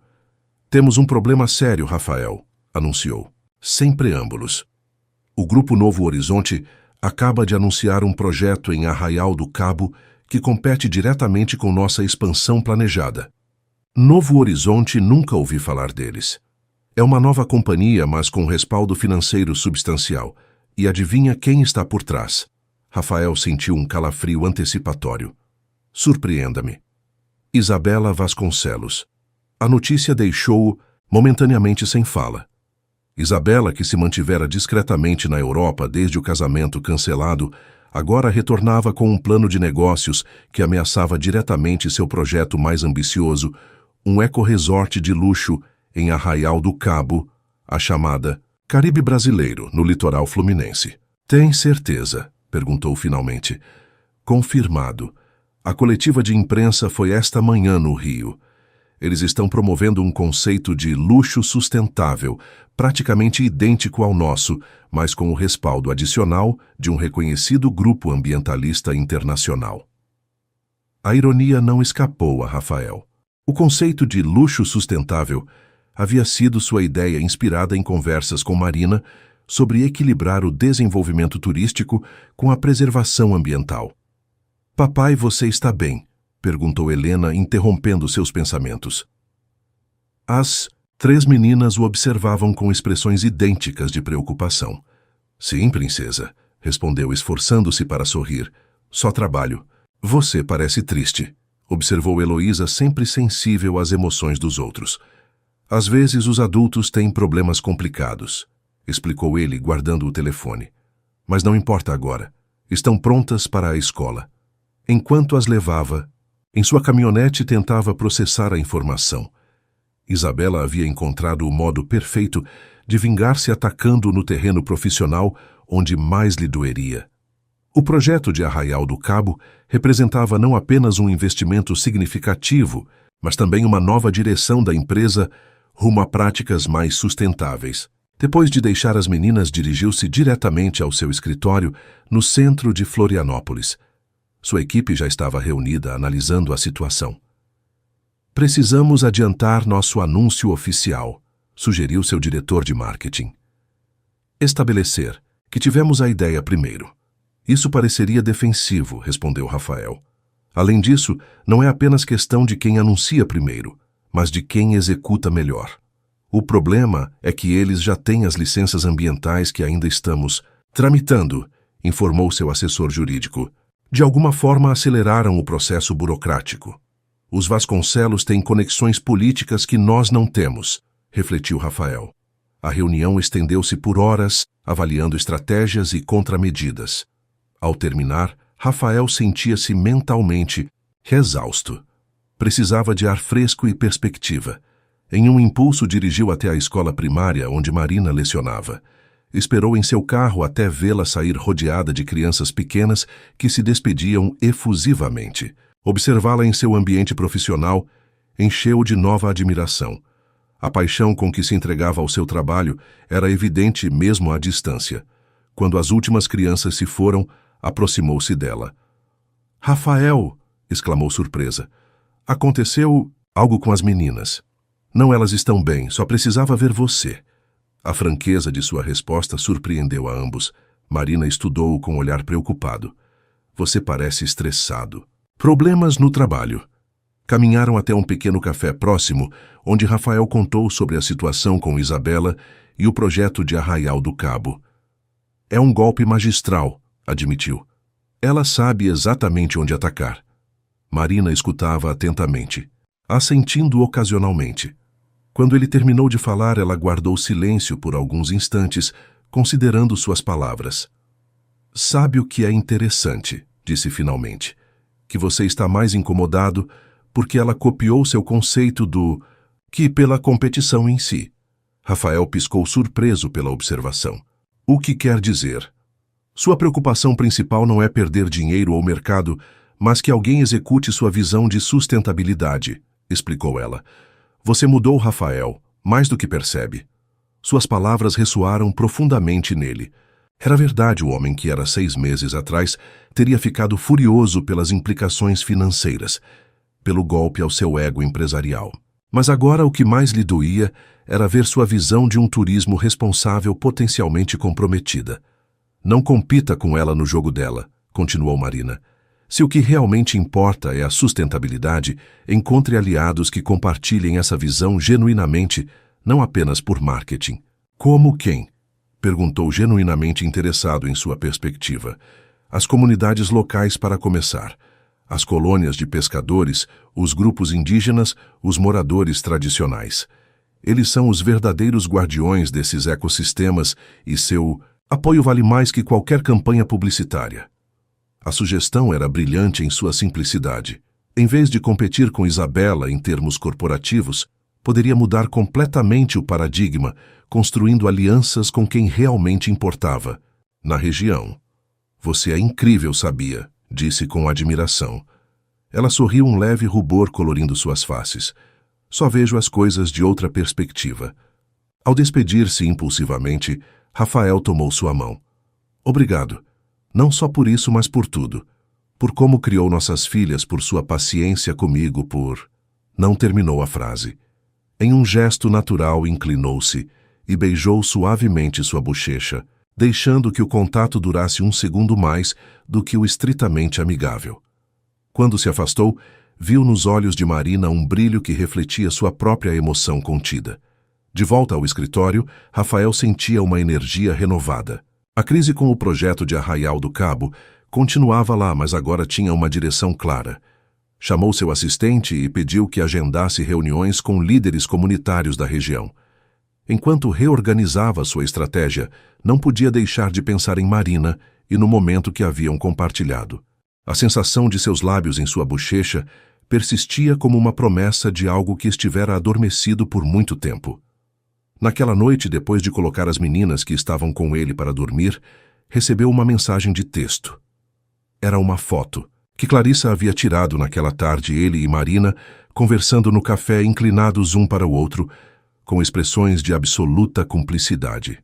Speaker 1: "Temos um problema sério, Rafael", anunciou, sem preâmbulos. "O Grupo Novo Horizonte acaba de anunciar um projeto em Arraial do Cabo que compete diretamente com nossa expansão planejada." Novo Horizonte, nunca ouvi falar deles. É uma nova companhia, mas com respaldo financeiro substancial. E adivinha quem está por trás? Rafael sentiu um calafrio antecipatório. "Surpreenda-me." "Isabela Vasconcelos." A notícia deixou-o momentaneamente sem fala. Isabela, que se mantivera discretamente na Europa desde o casamento cancelado, agora retornava com um plano de negócios que ameaçava diretamente seu projeto mais ambicioso, um eco-resort de luxo em Arraial do Cabo, a chamada Caribe Brasileiro, no litoral fluminense. "Tem certeza?" Perguntou finalmente. Confirmado. A coletiva de imprensa foi esta manhã no Rio. Eles estão promovendo um conceito de luxo sustentável, praticamente idêntico ao nosso, mas com o respaldo adicional de um reconhecido grupo ambientalista internacional. A ironia não escapou a Rafael. O conceito de luxo sustentável havia sido sua ideia inspirada em conversas com Marina sobre equilibrar o desenvolvimento turístico com a preservação ambiental. "Papai, você está bem?" perguntou Helena, interrompendo seus pensamentos. As 3 meninas o observavam com expressões idênticas de preocupação. "Sim, princesa", respondeu, esforçando-se para sorrir. "Só trabalho." "Você parece triste", observou Heloísa, sempre sensível às emoções dos outros. "Às vezes os adultos têm problemas complicados", explicou ele, guardando o telefone. "Mas não importa agora. Estão prontas para a escola." Enquanto as levava, em sua caminhonete tentava processar a informação. Isabela havia encontrado o modo perfeito de vingar-se atacando no terreno profissional onde mais lhe doeria. O projeto de Arraial do Cabo representava não apenas um investimento significativo, mas também uma nova direção da empresa rumo a práticas mais sustentáveis. Depois de deixar as meninas, dirigiu-se diretamente ao seu escritório no centro de Florianópolis. Sua equipe já estava reunida analisando a situação. "Precisamos adiantar nosso anúncio oficial", sugeriu seu diretor de marketing. "Estabelecer que tivemos a ideia primeiro. Isso pareceria defensivo", respondeu Rafael. "Além disso, não é apenas questão de quem anuncia primeiro, mas de quem executa melhor. O problema é que eles já têm as licenças ambientais que ainda estamos tramitando", informou seu assessor jurídico. "De alguma forma aceleraram o processo burocrático. Os Vasconcelos têm conexões políticas que nós não temos", refletiu Rafael. A reunião estendeu-se por horas, avaliando estratégias e contramedidas. Ao terminar, Rafael sentia-se mentalmente exausto. Precisava de ar fresco e perspectiva. Em um impulso, dirigiu até a escola primária onde Marina lecionava. Esperou em seu carro até vê-la sair rodeada de crianças pequenas que se despediam efusivamente. Observá-la em seu ambiente profissional encheu-o de nova admiração. A paixão com que se entregava ao seu trabalho era evidente mesmo à distância. Quando as últimas crianças se foram, aproximou-se dela. "Rafael!" exclamou surpresa. "Aconteceu algo com as meninas. Não, elas estão bem, só precisava ver você." A franqueza de sua resposta surpreendeu a ambos. Marina estudou-o com um olhar preocupado. "Você parece estressado." "Problemas no trabalho." Caminharam até um pequeno café próximo, onde Rafael contou sobre a situação com Isabela e o projeto de Arraial do Cabo. "É um golpe magistral", admitiu. "Ela sabe exatamente onde atacar." Marina escutava atentamente, assentindo ocasionalmente. Quando ele terminou de falar, ela guardou silêncio por alguns instantes, considerando suas palavras. "Sabe o que é interessante?", disse finalmente. "Que você está mais incomodado porque ela copiou seu conceito que pela competição em si." Rafael piscou surpreso pela observação. "O que quer dizer?" "Sua preocupação principal não é perder dinheiro ou mercado, mas que alguém execute sua visão de sustentabilidade", explicou ela. "Você mudou Rafael, mais do que percebe." Suas palavras ressoaram profundamente nele. Era verdade, o homem que era 6 meses atrás teria ficado furioso pelas implicações financeiras, pelo golpe ao seu ego empresarial. Mas agora o que mais lhe doía era ver sua visão de um turismo responsável potencialmente comprometida. "Não compita com ela no jogo dela", continuou Marina. "Se o que realmente importa é a sustentabilidade, encontre aliados que compartilhem essa visão genuinamente, não apenas por marketing." "Como quem?", perguntou, genuinamente interessado em sua perspectiva. "As comunidades locais, para começar. As colônias de pescadores, os grupos indígenas, os moradores tradicionais. Eles são os verdadeiros guardiões desses ecossistemas e seu apoio vale mais que qualquer campanha publicitária." A sugestão era brilhante em sua simplicidade. Em vez de competir com Isabela em termos corporativos, poderia mudar completamente o paradigma, construindo alianças com quem realmente importava, na região. Você é incrível, sabia? Disse com admiração. Ela sorriu, um leve rubor colorindo suas faces. Só vejo as coisas de outra perspectiva. Ao despedir-se impulsivamente, Rafael tomou sua mão. Obrigado. Não só por isso, mas por tudo. Por como criou nossas filhas, por sua paciência comigo, por... Não terminou a frase. Em um gesto natural, inclinou-se e beijou suavemente sua bochecha, deixando que o contato durasse um segundo mais do que o estritamente amigável. Quando se afastou, viu nos olhos de Marina um brilho que refletia sua própria emoção contida. De volta ao escritório, Rafael sentia uma energia renovada. A crise com o projeto de Arraial do Cabo continuava lá, mas agora tinha uma direção clara. Chamou seu assistente e pediu que agendasse reuniões com líderes comunitários da região. Enquanto reorganizava sua estratégia, não podia deixar de pensar em Marina e no momento que haviam compartilhado. A sensação de seus lábios em sua bochecha persistia como uma promessa de algo que estivera adormecido por muito tempo. Naquela noite, depois de colocar as meninas que estavam com ele para dormir, recebeu uma mensagem de texto. Era uma foto que Clarissa havia tirado naquela tarde, ele e Marina conversando no café, inclinados um para o outro, com expressões de absoluta cumplicidade.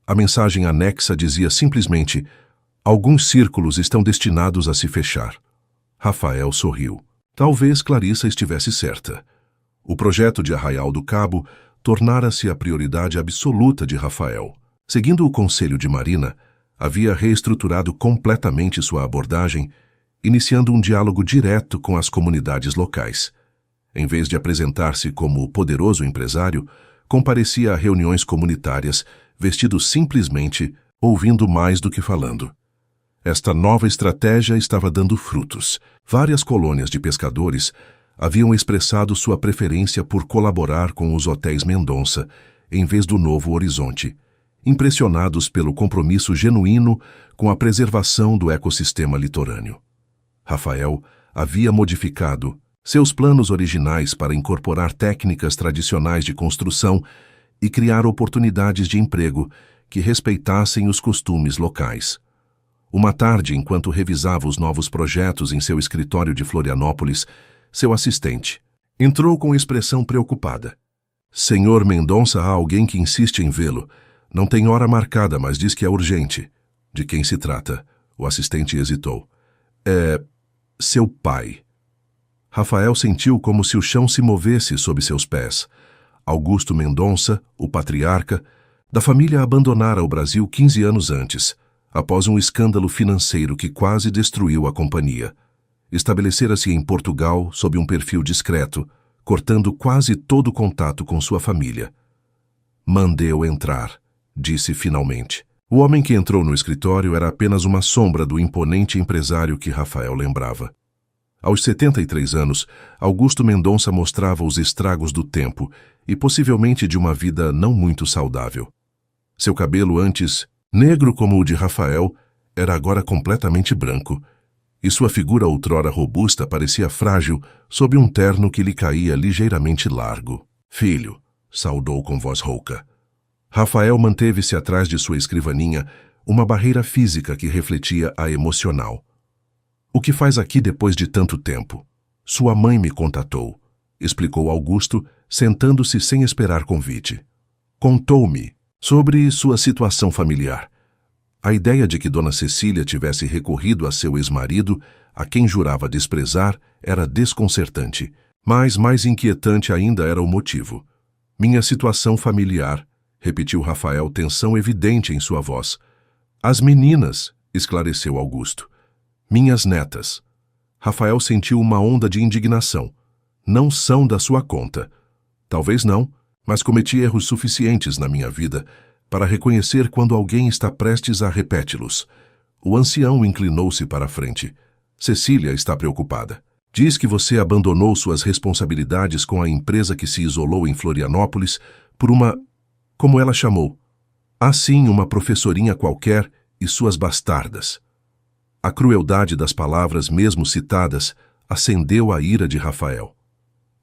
Speaker 1: A mensagem anexa dizia simplesmente: alguns círculos estão destinados a se fechar. Rafael sorriu. Talvez Clarissa estivesse certa. O projeto de Arraial do Cabo tornara-se a prioridade absoluta de Rafael. Seguindo o conselho de Marina, havia reestruturado completamente sua abordagem, iniciando um diálogo direto com as comunidades locais. Em vez de apresentar-se como poderoso empresário, comparecia a reuniões comunitárias, vestido simplesmente, ouvindo mais do que falando. Esta nova estratégia estava dando frutos. Várias colônias de pescadores haviam expressado sua preferência por colaborar com os hotéis Mendonça, em vez do Novo Horizonte, impressionados pelo compromisso genuíno com a preservação do ecossistema litorâneo. Rafael havia modificado seus planos originais para incorporar técnicas tradicionais de construção e criar oportunidades de emprego que respeitassem os costumes locais. Uma tarde, enquanto revisava os novos projetos em seu escritório de Florianópolis, seu assistente entrou com expressão preocupada. Senhor Mendonça, há alguém que insiste em vê-lo. Não tem hora marcada, mas diz que é urgente. De quem se trata? O assistente hesitou. É seu pai. Rafael sentiu como se o chão se movesse sob seus pés. Augusto Mendonça, o patriarca, da família abandonara o Brasil 15 anos antes, após um escândalo financeiro que quase destruiu a companhia. Estabelecera-se em Portugal sob um perfil discreto, cortando quase todo contato com sua família. Mande-o entrar, disse finalmente. O homem que entrou no escritório era apenas uma sombra do imponente empresário que Rafael lembrava. Aos 73 anos, Augusto Mendonça mostrava os estragos do tempo e possivelmente de uma vida não muito saudável. Seu cabelo, antes negro como o de Rafael, era agora completamente branco, e sua figura outrora robusta parecia frágil sob um terno que lhe caía ligeiramente largo. Filho, saudou com voz rouca. Rafael manteve-se atrás de sua escrivaninha, uma barreira física que refletia a emocional. O que faz aqui depois de tanto tempo? Sua mãe me contatou, explicou Augusto, sentando-se sem esperar convite. Contou-me sobre sua situação familiar. A ideia de que Dona Cecília tivesse recorrido a seu ex-marido, a quem jurava desprezar, era desconcertante, mas mais inquietante ainda era o motivo. Minha situação familiar, repetiu Rafael, tensão evidente em sua voz. As meninas, esclareceu Augusto. Minhas netas. Rafael sentiu uma onda de indignação. Não são da sua conta. Talvez não, mas cometi erros suficientes na minha vida para reconhecer quando alguém está prestes a repeti-los. O ancião inclinou-se para a frente. Cecília está preocupada. Diz que você abandonou suas responsabilidades com a empresa que se isolou em Florianópolis por uma, como ela chamou, assim uma professorinha qualquer e suas bastardas. A crueldade das palavras mesmo citadas acendeu a ira de Rafael.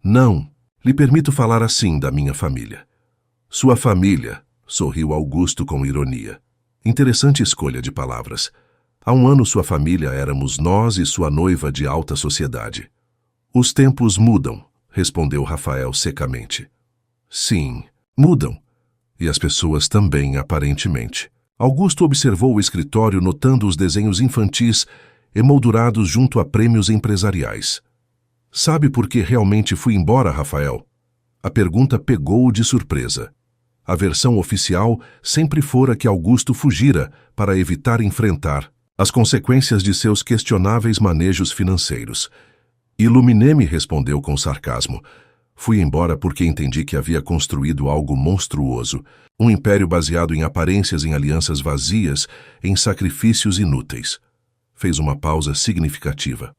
Speaker 1: Não, lhe permito falar assim da minha família. Sua família, sorriu Augusto com ironia. Interessante escolha de palavras. Há um ano sua família éramos nós e sua noiva de alta sociedade. Os tempos mudam, respondeu Rafael secamente. Sim, mudam. E as pessoas também, aparentemente. Augusto observou o escritório notando os desenhos infantis emoldurados junto a prêmios empresariais. Sabe por que realmente fui embora, Rafael? A pergunta pegou-o de surpresa. A versão oficial sempre fora que Augusto fugira para evitar enfrentar as consequências de seus questionáveis manejos financeiros. Iluminei-me, respondeu com sarcasmo. Fui embora porque entendi que havia construído algo monstruoso, um império baseado em aparências, em alianças vazias, em sacrifícios inúteis. Fez uma pausa significativa.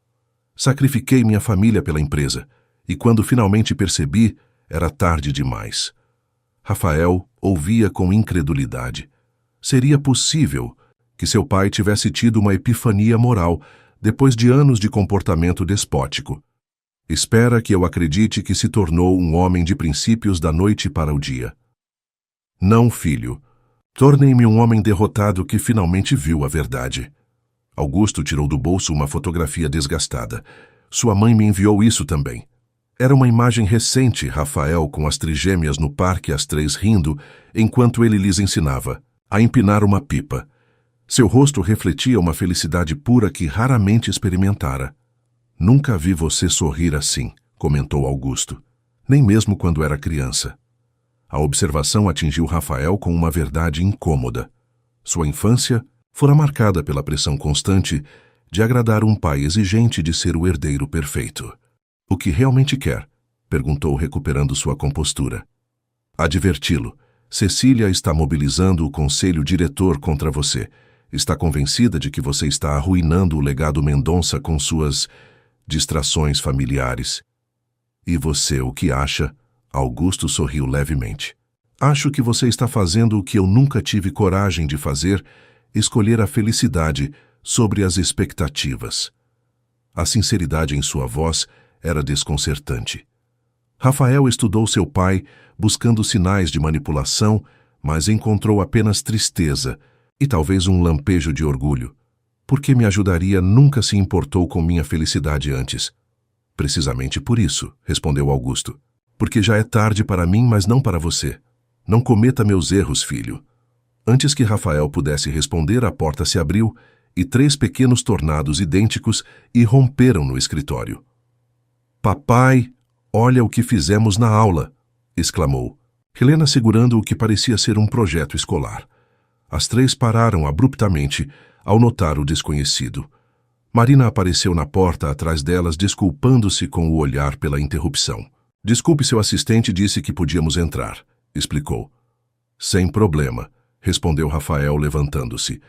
Speaker 1: Sacrifiquei minha família pela empresa, e quando finalmente percebi, era tarde demais. Rafael ouvia com incredulidade. Seria possível que seu pai tivesse tido uma epifania moral depois de anos de comportamento despótico. Espera que eu acredite que se tornou um homem de princípios da noite para o dia. Não, filho. Tornei-me um homem derrotado que finalmente viu a verdade. Augusto tirou do bolso uma fotografia desgastada. Sua mãe me enviou isso também. Era uma imagem recente, Rafael com as trigêmeas no parque, as três rindo, enquanto ele lhes ensinava a empinar uma pipa. Seu rosto refletia uma felicidade pura que raramente experimentara. Nunca vi você sorrir assim, comentou Augusto, nem mesmo quando era criança. A observação atingiu Rafael com uma verdade incômoda. Sua infância fora marcada pela pressão constante de agradar um pai exigente de ser o herdeiro perfeito. O que realmente quer? Perguntou, recuperando sua compostura. Adverti-lo. Cecília está mobilizando o conselho diretor contra você. Está convencida de que você está arruinando o legado Mendonça com suas distrações familiares. E você o que acha? Augusto sorriu levemente. Acho que você está fazendo o que eu nunca tive coragem de fazer, escolher a felicidade sobre as expectativas. A sinceridade em sua voz era desconcertante. Rafael estudou seu pai, buscando sinais de manipulação, mas encontrou apenas tristeza e talvez um lampejo de orgulho. Por que me ajudaria nunca se importou com minha felicidade antes? Precisamente por isso, respondeu Augusto. Porque já é tarde para mim, mas não para você. Não cometa meus erros, filho. Antes que Rafael pudesse responder, a porta se abriu e 3 pequenos tornados idênticos irromperam no escritório. Papai, olha o que fizemos na aula, exclamou, Helena segurando o que parecia ser um projeto escolar. As 3 pararam abruptamente ao notar o desconhecido. Marina apareceu na porta atrás delas, desculpando-se com o olhar pela interrupção. Desculpe, seu assistente disse que podíamos entrar, explicou. Sem problema, respondeu Rafael, levantando-se.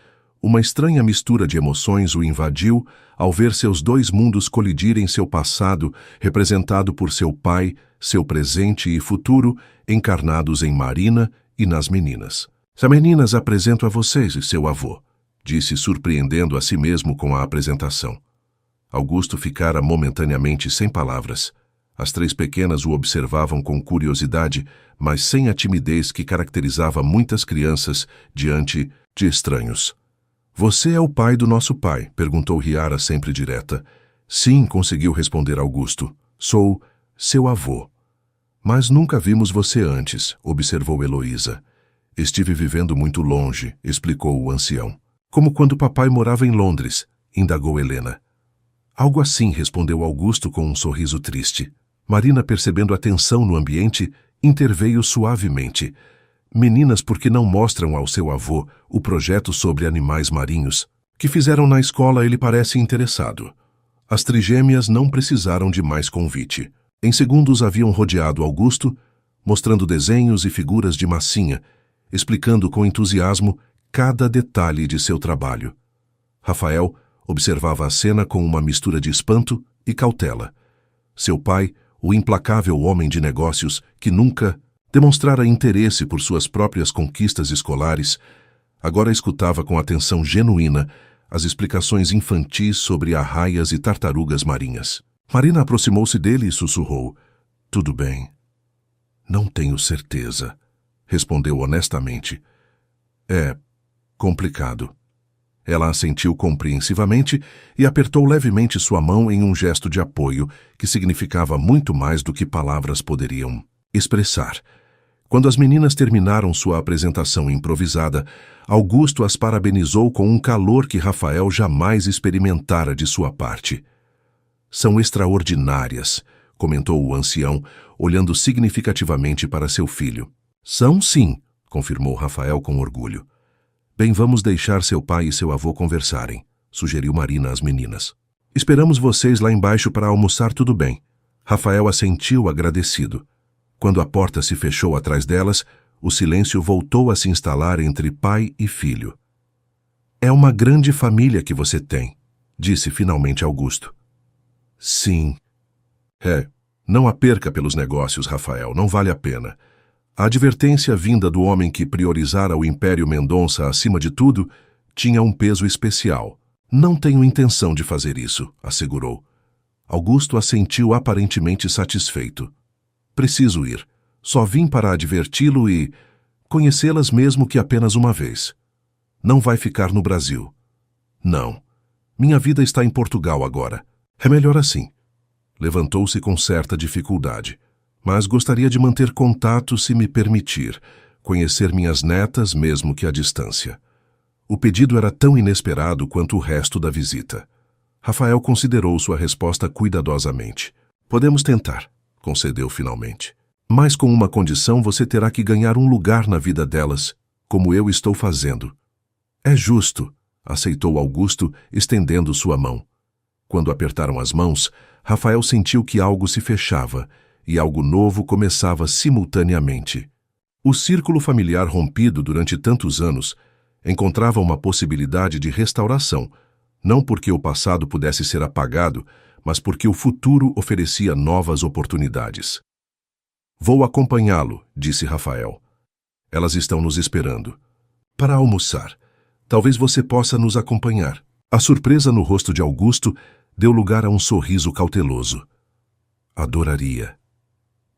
Speaker 1: Uma estranha mistura de emoções o invadiu ao ver seus 2 mundos colidirem, seu passado, representado por seu pai, seu presente e futuro, encarnados em Marina e nas meninas. As meninas apresento a vocês e seu avô, disse, surpreendendo a si mesmo com a apresentação. Augusto ficara momentaneamente sem palavras. As 3 pequenas o observavam com curiosidade, mas sem a timidez que caracterizava muitas crianças diante de estranhos. Você é o pai do nosso pai? Perguntou Riara, sempre direta. Sim, conseguiu responder Augusto. Sou seu avô. Mas nunca vimos você antes, observou Heloísa. Estive vivendo muito longe, explicou o ancião. Como quando papai morava em Londres, indagou Helena. Algo assim, respondeu Augusto com um sorriso triste. Marina, percebendo a tensão no ambiente, interveio suavemente. Meninas, por que não mostram ao seu avô o projeto sobre animais marinhos? Que fizeram na escola, ele parece interessado. As trigêmeas não precisaram de mais convite. Em segundos haviam rodeado Augusto, mostrando desenhos e figuras de massinha, explicando com entusiasmo cada detalhe de seu trabalho. Rafael observava a cena com uma mistura de espanto e cautela. Seu pai, o implacável homem de negócios que nunca demonstrara interesse por suas próprias conquistas escolares, agora escutava com atenção genuína as explicações infantis sobre arraias e tartarugas marinhas. Marina aproximou-se dele e sussurrou. Tudo bem. Não tenho certeza, respondeu honestamente. É complicado. Ela assentiu compreensivamente e apertou levemente sua mão em um gesto de apoio que significava muito mais do que palavras poderiam expressar. Quando as meninas terminaram sua apresentação improvisada, Augusto as parabenizou com um calor que Rafael jamais experimentara de sua parte. "São extraordinárias", comentou o ancião, olhando significativamente para seu filho. "São sim", confirmou Rafael com orgulho. "Bem, vamos deixar seu pai e seu avô conversarem", sugeriu Marina às meninas. "Esperamos vocês lá embaixo para almoçar, tudo bem?" Rafael assentiu agradecido. Quando a porta se fechou atrás delas, o silêncio voltou a se instalar entre pai e filho. "É uma grande família que você tem", disse finalmente Augusto. "Sim." Não a perca pelos negócios, Rafael, não vale a pena. A advertência vinda do homem que priorizara o Império Mendonça acima de tudo tinha um peso especial. "Não tenho intenção de fazer isso", assegurou. Augusto assentiu aparentemente satisfeito. "Preciso ir. Só vim para adverti-lo e conhecê-las mesmo que apenas uma vez. Não vai ficar no Brasil." "Não. Minha vida está em Portugal agora. É melhor assim." Levantou-se com certa dificuldade. "Mas gostaria de manter contato se me permitir, conhecer minhas netas mesmo que à distância." O pedido era tão inesperado quanto o resto da visita. Rafael considerou sua resposta cuidadosamente. "Podemos tentar", concedeu finalmente. "Mas com uma condição: você terá que ganhar um lugar na vida delas, como eu estou fazendo." "É justo", aceitou Augusto, estendendo sua mão. Quando apertaram as mãos, Rafael sentiu que algo se fechava e algo novo começava simultaneamente. O círculo familiar rompido durante tantos anos encontrava uma possibilidade de restauração, não porque o passado pudesse ser apagado, mas porque o futuro oferecia novas oportunidades. "Vou acompanhá-lo", disse Rafael. "Elas estão nos esperando." "Para almoçar. Talvez você possa nos acompanhar." A surpresa no rosto de Augusto deu lugar a um sorriso cauteloso. "Adoraria."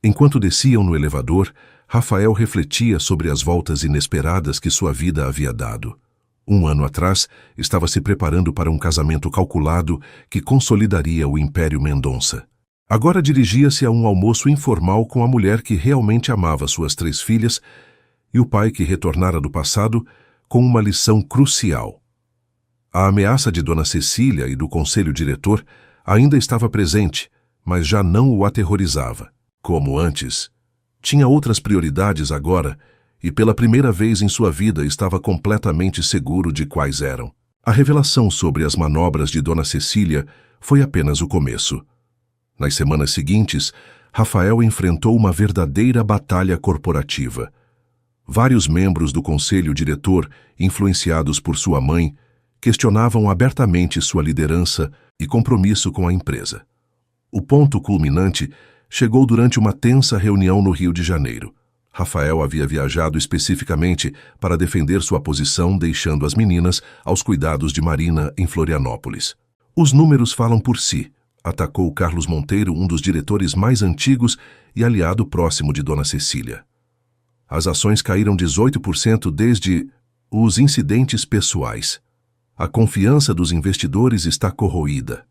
Speaker 1: Enquanto desciam no elevador, Rafael refletia sobre as voltas inesperadas que sua vida havia dado. 1 ano atrás, estava se preparando para um casamento calculado que consolidaria o Império Mendonça. Agora dirigia-se a um almoço informal com a mulher que realmente amava suas 3 filhas e o pai que retornara do passado com uma lição crucial. A ameaça de Dona Cecília e do conselho diretor ainda estava presente, mas já não o aterrorizava. Como antes, tinha outras prioridades agora e pela primeira vez em sua vida estava completamente seguro de quais eram. A revelação sobre as manobras de Dona Cecília foi apenas o começo. Nas semanas seguintes, Rafael enfrentou uma verdadeira batalha corporativa. Vários membros do conselho diretor, influenciados por sua mãe, questionavam abertamente sua liderança e compromisso com a empresa. O ponto culminante chegou durante uma tensa reunião no Rio de Janeiro. Rafael havia viajado especificamente para defender sua posição, deixando as meninas aos cuidados de Marina em Florianópolis. "Os números falam por si", atacou Carlos Monteiro, um dos diretores mais antigos e aliado próximo de Dona Cecília. "As ações caíram 18% desde os incidentes pessoais. A confiança dos investidores está corroída."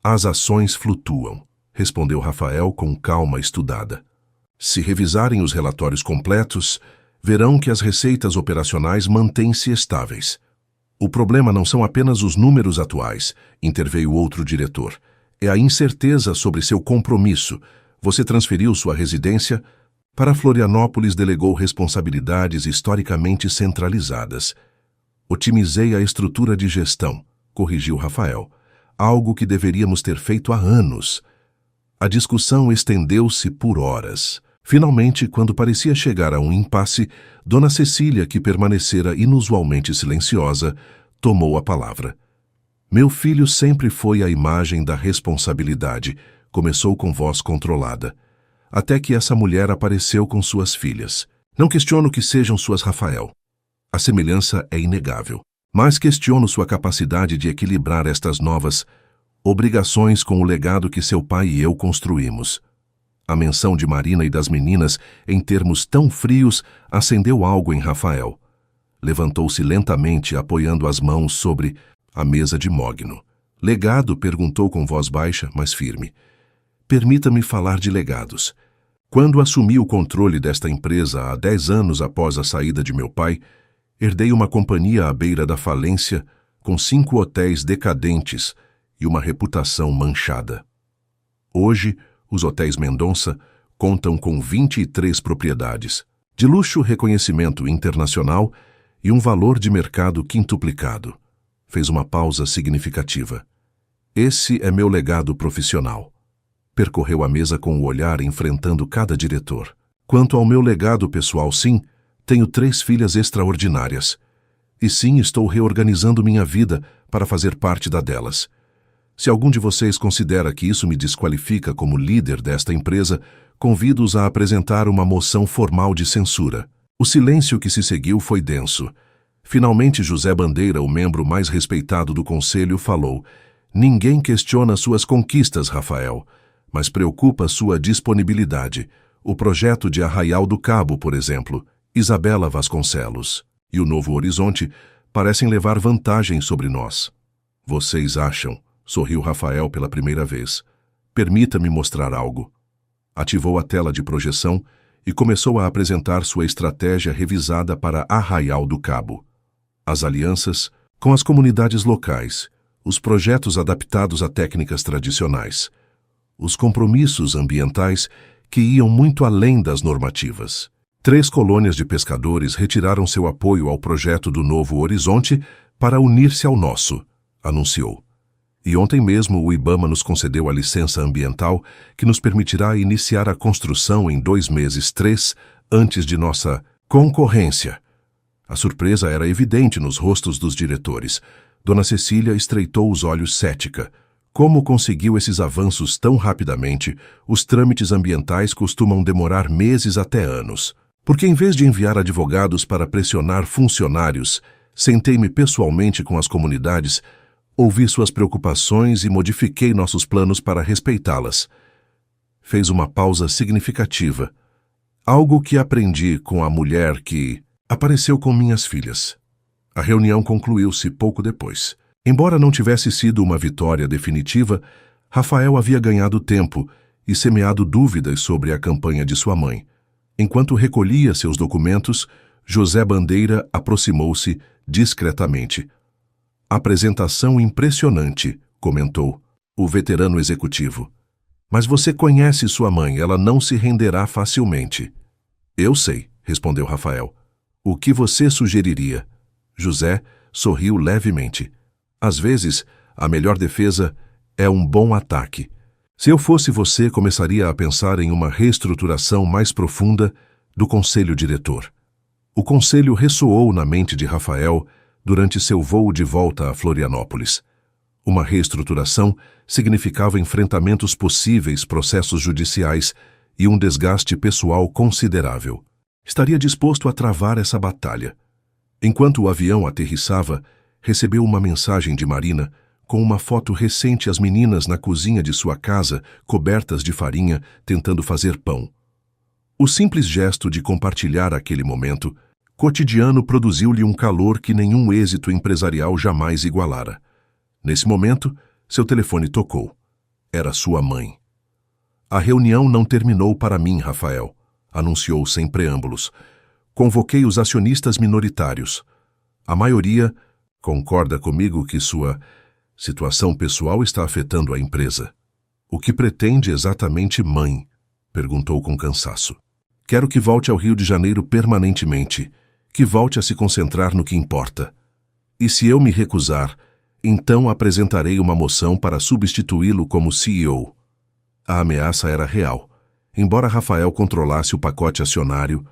Speaker 1: "As ações flutuam", respondeu Rafael com calma estudada. "Se revisarem os relatórios completos, verão que as receitas operacionais mantêm-se estáveis." "O problema não são apenas os números atuais", interveio outro diretor. "É a incerteza sobre seu compromisso. Você transferiu sua residência para Florianópolis, delegou responsabilidades historicamente centralizadas." "Otimizei a estrutura de gestão", corrigiu Rafael. "Algo que deveríamos ter feito há anos." A discussão estendeu-se por horas. Finalmente, quando parecia chegar a um impasse, Dona Cecília, que permanecera inusualmente silenciosa, tomou a palavra. "Meu filho sempre foi a imagem da responsabilidade", começou com voz controlada. "Até que essa mulher apareceu com suas filhas. Não questiono que sejam suas, Rafael. A semelhança é inegável. Mas questiono sua capacidade de equilibrar estas novas obrigações com o legado que seu pai e eu construímos." A menção de Marina e das meninas, em termos tão frios, acendeu algo em Rafael. Levantou-se lentamente, apoiando as mãos sobre a mesa de mogno. Legado? Perguntou com voz baixa, mas firme. Permita-me falar de legados. Quando assumi o controle desta empresa há 10 anos após a saída de meu pai, herdei uma companhia à beira da falência, com 5 hotéis decadentes e uma reputação manchada. Hoje, os Hotéis Mendonça contam com 23 propriedades, de luxo, reconhecimento internacional e um valor de mercado quintuplicado. Fez uma pausa significativa. Esse é meu legado profissional. Percorreu a mesa com o olhar, enfrentando cada diretor. Quanto ao meu legado pessoal, sim, tenho 3 filhas extraordinárias. E sim, estou reorganizando minha vida para fazer parte da delas. Se algum de vocês considera que isso me desqualifica como líder desta empresa, convido-os a apresentar uma moção formal de censura. O silêncio que se seguiu foi denso. Finalmente, José Bandeira, o membro mais respeitado do conselho, falou: "Ninguém questiona suas conquistas, Rafael, mas preocupa sua disponibilidade. O projeto de Arraial do Cabo, por exemplo, Isabela Vasconcelos e o Novo Horizonte parecem levar vantagem sobre nós." "Vocês acham?" Sorriu Rafael pela primeira vez. "Permita-me mostrar algo." Ativou a tela de projeção e começou a apresentar sua estratégia revisada para Arraial do Cabo. As alianças com as comunidades locais, os projetos adaptados a técnicas tradicionais, os compromissos ambientais que iam muito além das normativas. 3 colônias de pescadores retiraram seu apoio ao projeto do Novo Horizonte para unir-se ao nosso, anunciou. E ontem mesmo o IBAMA nos concedeu a licença ambiental que nos permitirá iniciar a construção em 2 meses, 3, antes de nossa concorrência. A surpresa era evidente nos rostos dos diretores. Dona Cecília estreitou os olhos cética. Como conseguiu esses avanços tão rapidamente? Os trâmites ambientais costumam demorar meses até anos. Porque em vez de enviar advogados para pressionar funcionários, sentei-me pessoalmente com as comunidades, ouvi suas preocupações e modifiquei nossos planos para respeitá-las. Fez uma pausa significativa. Algo que aprendi com a mulher que apareceu com minhas filhas. A reunião concluiu-se pouco depois. Embora não tivesse sido uma vitória definitiva, Rafael havia ganhado tempo e semeado dúvidas sobre a campanha de sua mãe. Enquanto recolhia seus documentos, José Bandeira aproximou-se discretamente. "Apresentação impressionante", comentou o veterano executivo. "Mas você conhece sua mãe, ela não se renderá facilmente." "Eu sei", respondeu Rafael. "O que você sugeriria?" José sorriu levemente. "Às vezes, a melhor defesa é um bom ataque. Se eu fosse você, começaria a pensar em uma reestruturação mais profunda do conselho diretor." O conselho ressoou na mente de Rafael durante seu voo de volta a Florianópolis. Uma reestruturação significava enfrentamentos possíveis, processos judiciais e um desgaste pessoal considerável. Estaria disposto a travar essa batalha. Enquanto o avião aterrissava, recebeu uma mensagem de Marina com uma foto recente, as meninas na cozinha de sua casa, cobertas de farinha, tentando fazer pão. O simples gesto de compartilhar aquele momento cotidiano produziu-lhe um calor que nenhum êxito empresarial jamais igualara. Nesse momento, seu telefone tocou. Era sua mãe. "A reunião não terminou para mim, Rafael", anunciou sem preâmbulos. "Convoquei os acionistas minoritários. A maioria concorda comigo que sua situação pessoal está afetando a empresa." "O que pretende exatamente, mãe?" perguntou com cansaço. "Quero que volte ao Rio de Janeiro permanentemente, que volte a se concentrar no que importa. E se eu me recusar, então apresentarei uma moção para substituí-lo como CEO." A ameaça era real. Embora Rafael controlasse o pacote acionário,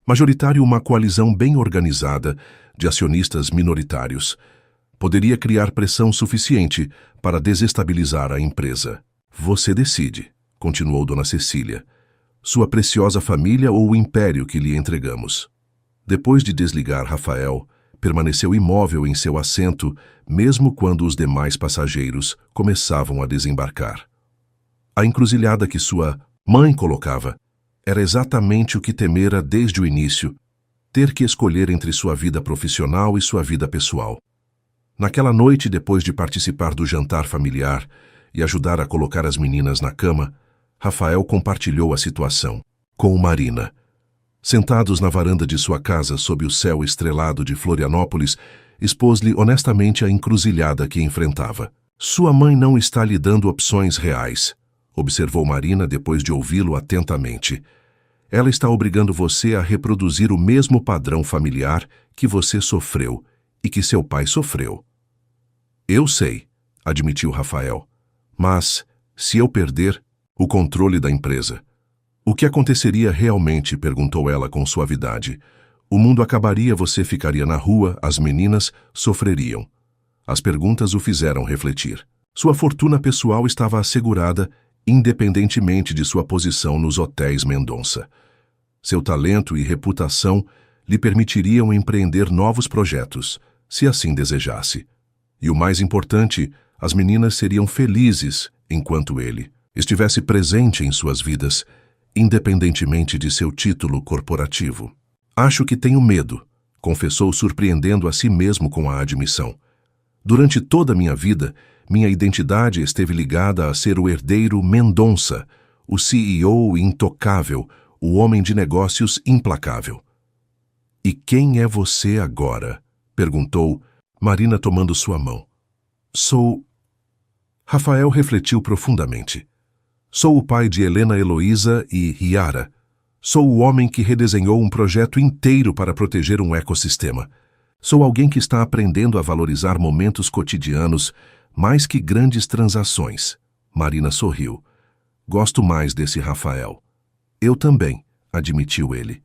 Speaker 1: majoritário, uma coalizão bem organizada de acionistas minoritários, poderia criar pressão suficiente para desestabilizar a empresa. "Você decide", continuou Dona Cecília. "Sua preciosa família ou o império que lhe entregamos?" Depois de desligar Rafael, permaneceu imóvel em seu assento, mesmo quando os demais passageiros começavam a desembarcar. A encruzilhada que sua mãe colocava era exatamente o que temera desde o início. ter que escolher entre sua vida profissional e sua vida pessoal. Naquela noite, depois de participar do jantar familiar e ajudar a colocar as meninas na cama, Rafael compartilhou a situação com Marina. Sentados na varanda de sua casa sob o céu estrelado de Florianópolis, expôs-lhe honestamente a encruzilhada que enfrentava. Sua mãe não está lhe dando opções reais, observou Marina depois de ouvi-lo atentamente. Ela está obrigando você a reproduzir o mesmo padrão familiar que você sofreu e que seu pai sofreu. Eu sei, admitiu Rafael, mas, se eu perder o controle da empresa, o que aconteceria realmente? Perguntou ela com suavidade. O mundo acabaria, você ficaria na rua, as meninas sofreriam. As perguntas o fizeram refletir. Sua fortuna pessoal estava assegurada, independentemente de sua posição nos hotéis Mendonça. Seu talento e reputação lhe permitiriam empreender novos projetos, se assim desejasse. E o mais importante, as meninas seriam felizes enquanto ele estivesse presente em suas vidas, independentemente de seu título corporativo. Acho que tenho medo, confessou, surpreendendo a si mesmo com a admissão. Durante toda a minha vida, minha identidade esteve ligada a ser o herdeiro Mendonça, o CEO intocável, o homem de negócios implacável. E quem é você agora? Perguntou, Marina tomando sua mão. Sou... Rafael refletiu profundamente. Sou o pai de Helena Heloísa e Riara. Sou o homem que redesenhou um projeto inteiro para proteger um ecossistema. Sou alguém que está aprendendo a valorizar momentos cotidianos mais que grandes transações. Marina sorriu. Gosto mais desse Rafael. Eu também, admitiu ele.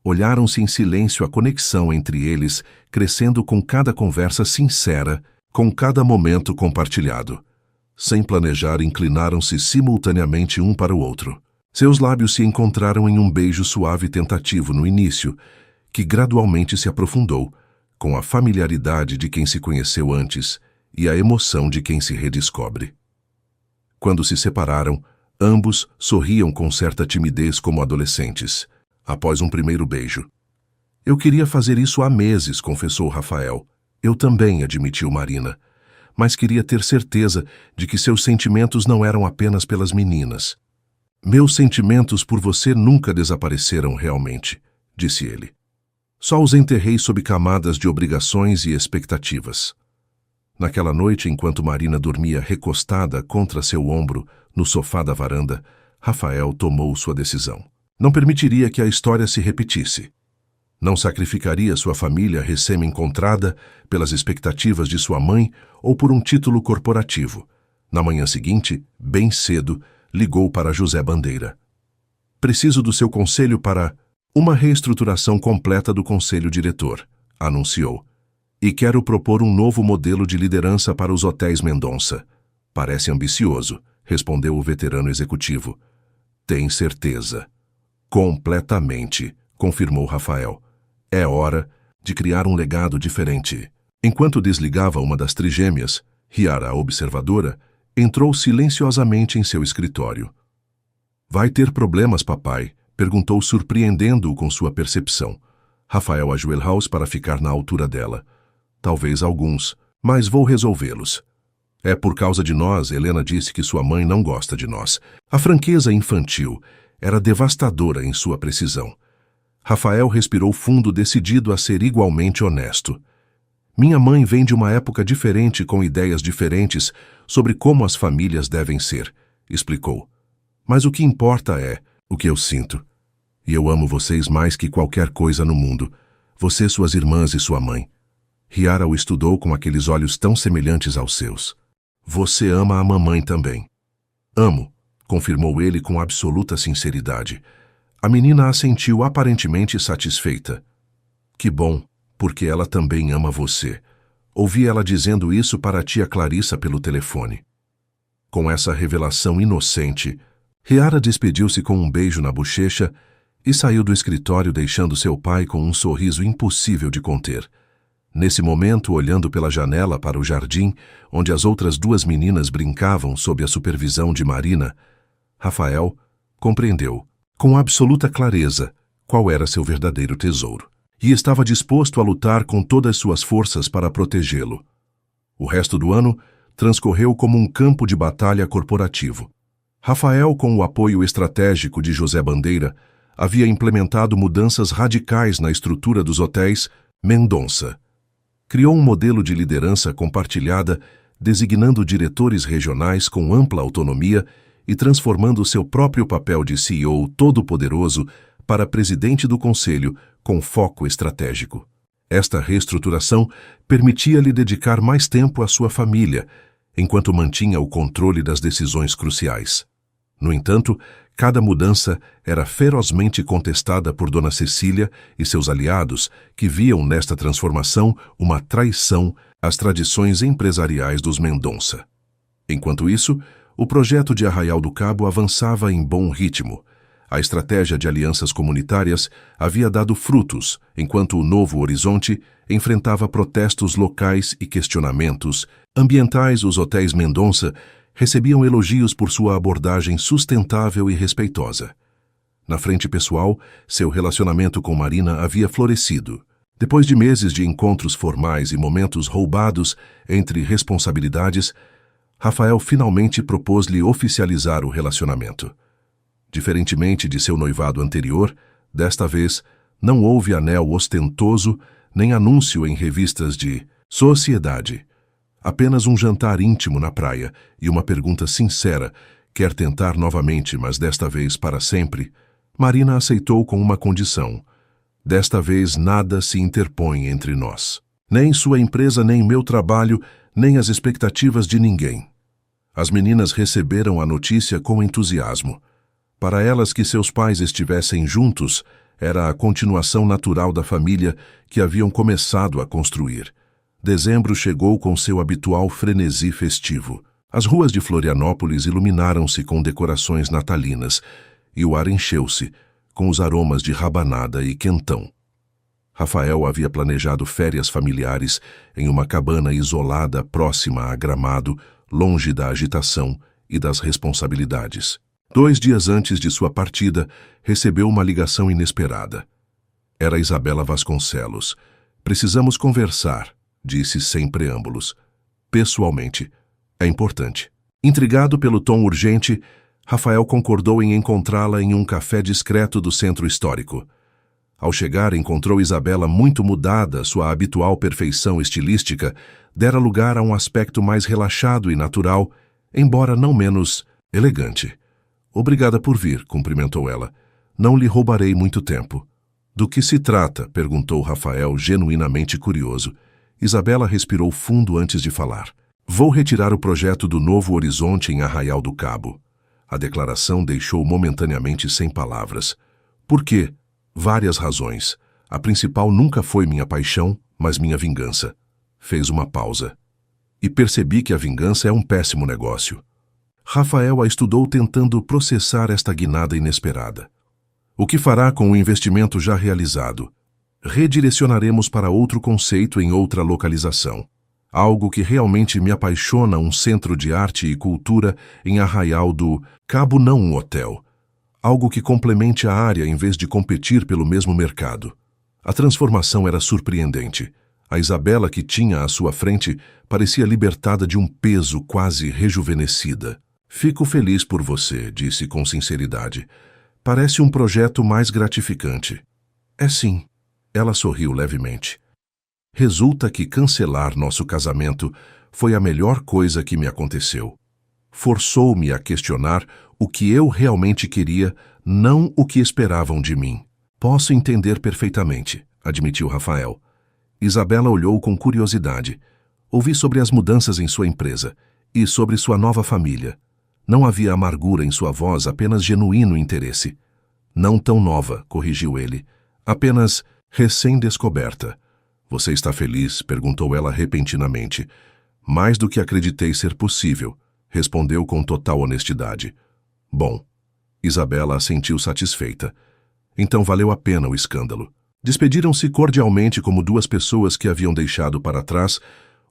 Speaker 1: Olharam-se em silêncio, a conexão entre eles crescendo com cada conversa sincera, com cada momento compartilhado. Sem planejar, inclinaram-se simultaneamente um para o outro. Seus lábios se encontraram em um beijo suave e tentativo no início, que gradualmente se aprofundou, com a familiaridade de quem se conheceu antes e a emoção de quem se redescobre. Quando se separaram, ambos sorriam com certa timidez como adolescentes, após um primeiro beijo. Eu queria fazer isso há meses, confessou Rafael. Eu também, admitiu Marina, mas queria ter certeza de que seus sentimentos não eram apenas pelas meninas. Meus sentimentos por você nunca desapareceram realmente, disse ele. Só os enterrei sob camadas de obrigações e expectativas. Naquela noite, enquanto Marina dormia recostada contra seu ombro no sofá da varanda, Rafael tomou sua decisão. Não permitiria que a história se repetisse. Não sacrificaria sua família recém-encontrada pelas expectativas de sua mãe ou por um título corporativo. Na manhã seguinte, bem cedo, ligou para José Bandeira. Preciso do seu conselho para uma reestruturação completa do conselho diretor, anunciou. E quero propor um novo modelo de liderança para os hotéis Mendonça. Parece ambicioso, respondeu o veterano executivo. Tem certeza? Completamente, confirmou Rafael. É hora de criar um legado diferente. Enquanto desligava uma das trigêmeas, Riara, a observadora, entrou silenciosamente em seu escritório. Vai ter problemas, papai? Perguntou, surpreendendo-o com sua percepção. Rafael ajoelhou-se para ficar na altura dela. Talvez alguns, mas vou resolvê-los. É por causa de nós, Helena disse que sua mãe não gosta de nós. A franqueza infantil era devastadora em sua precisão. Rafael respirou fundo, decidido a ser igualmente honesto. Minha mãe vem de uma época diferente, com ideias diferentes sobre como as famílias devem ser, explicou. Mas o que importa é o que eu sinto. E eu amo vocês mais que qualquer coisa no mundo. Você, suas irmãs e sua mãe. Riara o estudou com aqueles olhos tão semelhantes aos seus. Você ama a mamãe também. Amo, confirmou ele com absoluta sinceridade. A menina assentiu, aparentemente satisfeita. Que bom, porque ela também ama você. Ouvi ela dizendo isso para a tia Clarissa pelo telefone. Com essa revelação inocente, Riara despediu-se com um beijo na bochecha e saiu do escritório, deixando seu pai com um sorriso impossível de conter. Nesse momento, olhando pela janela para o jardim, onde as outras duas meninas brincavam sob a supervisão de Marina, Rafael compreendeu, com absoluta clareza, qual era seu verdadeiro tesouro. e estava disposto a lutar com todas suas forças para protegê-lo. O resto do ano transcorreu como um campo de batalha corporativo. Rafael, com o apoio estratégico de José Bandeira, havia implementado mudanças radicais na estrutura dos hotéis Mendonça. Criou um modelo de liderança compartilhada, designando diretores regionais com ampla autonomia e transformando seu próprio papel de CEO todo-poderoso para presidente do conselho com foco estratégico. Esta reestruturação permitia-lhe dedicar mais tempo à sua família, enquanto mantinha o controle das decisões cruciais. No entanto, cada mudança era ferozmente contestada por Dona Cecília e seus aliados, que viam nesta transformação uma traição às tradições empresariais dos Mendonça. Enquanto isso, o projeto de Arraial do Cabo avançava em bom ritmo. A estratégia de alianças comunitárias havia dado frutos, enquanto o Novo Horizonte enfrentava protestos locais e questionamentos ambientais. Os hotéis Mendonça recebiam elogios por sua abordagem sustentável e respeitosa. Na frente pessoal, seu relacionamento com Marina havia florescido. Depois de meses de encontros formais e momentos roubados entre responsabilidades, Rafael finalmente propôs-lhe oficializar o relacionamento. Diferentemente de seu noivado anterior, desta vez não houve anel ostentoso nem anúncio em revistas de sociedade. Apenas um jantar íntimo na praia e uma pergunta sincera: quer tentar novamente, mas desta vez para sempre? Marina aceitou com uma condição: desta vez nada se interpõe entre nós. Nem sua empresa, nem meu trabalho, nem as expectativas de ninguém. As meninas receberam a notícia com entusiasmo. Para elas, que seus pais estivessem juntos era a continuação natural da família que haviam começado a construir. Dezembro chegou com seu habitual frenesi festivo. As ruas de Florianópolis iluminaram-se com decorações natalinas e o ar encheu-se com os aromas de rabanada e quentão. Rafael havia planejado férias familiares em uma cabana isolada próxima a Gramado, longe da agitação e das responsabilidades. 2 dias antes de sua partida, recebeu uma ligação inesperada. Era Isabela Vasconcelos. "Precisamos conversar", disse sem preâmbulos. "Pessoalmente. É importante." Intrigado pelo tom urgente, Rafael concordou em encontrá-la em um café discreto do centro histórico. Ao chegar, encontrou Isabela muito mudada. Sua habitual perfeição estilística dera lugar a um aspecto mais relaxado e natural, embora não menos elegante. "Obrigada por vir", cumprimentou ela. "Não lhe roubarei muito tempo." "Do que se trata?", perguntou Rafael, genuinamente curioso. Isabela respirou fundo antes de falar. "Vou retirar o projeto do Novo Horizonte em Arraial do Cabo." A declaração deixou momentaneamente sem palavras. "Por quê?" "Várias razões. A principal nunca foi minha paixão, mas minha vingança." Fez uma pausa. "E percebi que a vingança é um péssimo negócio." Rafael a estudou, tentando processar esta guinada inesperada. "O que fará com o investimento já realizado?" "Redirecionaremos para outro conceito em outra localização. Algo que realmente me apaixona, um centro de arte e cultura em Arraial do Cabo, não um hotel. Algo que complemente a área em vez de competir pelo mesmo mercado." A transformação era surpreendente. A Isabela que tinha à sua frente parecia libertada de um peso, quase rejuvenescida. "Fico feliz por você", disse com sinceridade. "Parece um projeto mais gratificante." "É sim." Ela sorriu levemente. "Resulta que cancelar nosso casamento foi a melhor coisa que me aconteceu. Forçou-me a questionar o que eu realmente queria, não o que esperavam de mim." "Posso entender perfeitamente", admitiu Rafael. Isabela olhou com curiosidade. "Ouvi sobre as mudanças em sua empresa e sobre sua nova família." Não havia amargura em sua voz, apenas genuíno interesse. "Não tão nova", corrigiu ele. "Apenas recém-descoberta." "Você está feliz?", perguntou ela repentinamente. "Mais do que acreditei ser possível", respondeu com total honestidade. "Bom." Isabela assentiu satisfeita. "Então valeu a pena o escândalo." Despediram-se cordialmente como duas pessoas que haviam deixado para trás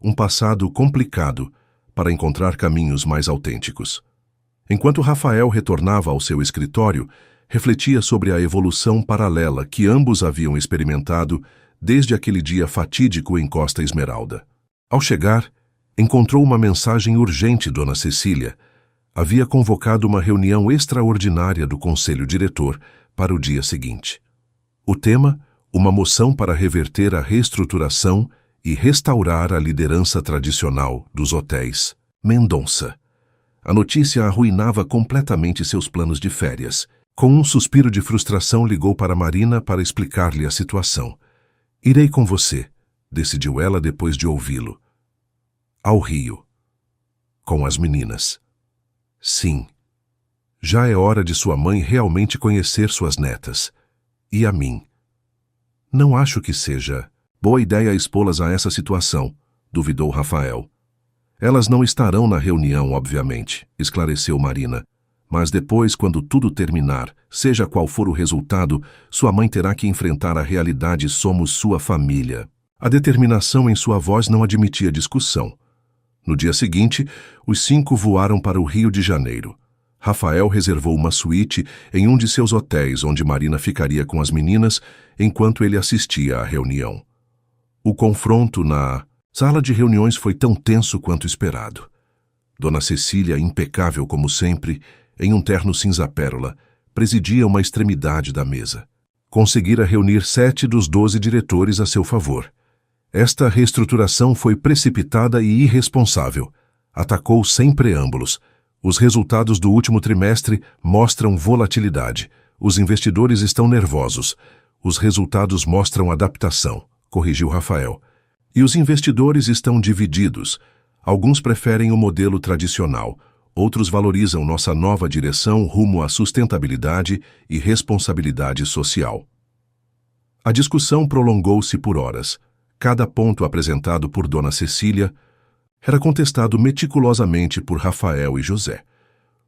Speaker 1: um passado complicado para encontrar caminhos mais autênticos. Enquanto Rafael retornava ao seu escritório, refletia sobre a evolução paralela que ambos haviam experimentado desde aquele dia fatídico em Costa Esmeralda. Ao chegar, encontrou uma mensagem urgente. Dona Cecília havia convocado uma reunião extraordinária do Conselho Diretor para o dia seguinte. O tema: uma moção para reverter a reestruturação e restaurar a liderança tradicional dos hotéis Mendonça. A notícia arruinava completamente seus planos de férias. Com um suspiro de frustração, ligou para Marina para explicar-lhe a situação. Irei com você, decidiu ela depois de ouvi-lo. Ao Rio. Com as meninas. Sim. Já é hora de sua mãe realmente conhecer suas netas. E a mim. Não acho que seja boa ideia expô-las a essa situação, duvidou Rafael. Elas não estarão na reunião, obviamente, esclareceu Marina. Mas depois, quando tudo terminar, seja qual for o resultado, sua mãe terá que enfrentar a realidade. Somos sua família. A determinação em sua voz não admitia discussão. No dia seguinte, os 5 voaram para o Rio de Janeiro. Rafael reservou uma suíte em um de seus hotéis, onde Marina ficaria com as meninas enquanto ele assistia à reunião. O confronto na sala de reuniões foi tão tenso quanto esperado. Dona Cecília, impecável como sempre, em um terno cinza pérola, presidia uma extremidade da mesa. Conseguira reunir 7 dos 12 diretores a seu favor. Esta reestruturação foi precipitada e irresponsável. Atacou sem preâmbulos. Os resultados do último trimestre mostram volatilidade. Os investidores estão nervosos. Os resultados mostram adaptação, corrigiu Rafael. E os investidores estão divididos. Alguns preferem o modelo tradicional. Outros valorizam nossa nova direção rumo à sustentabilidade e responsabilidade social. A discussão prolongou-se por horas. Cada ponto apresentado por Dona Cecília era contestado meticulosamente por Rafael e José.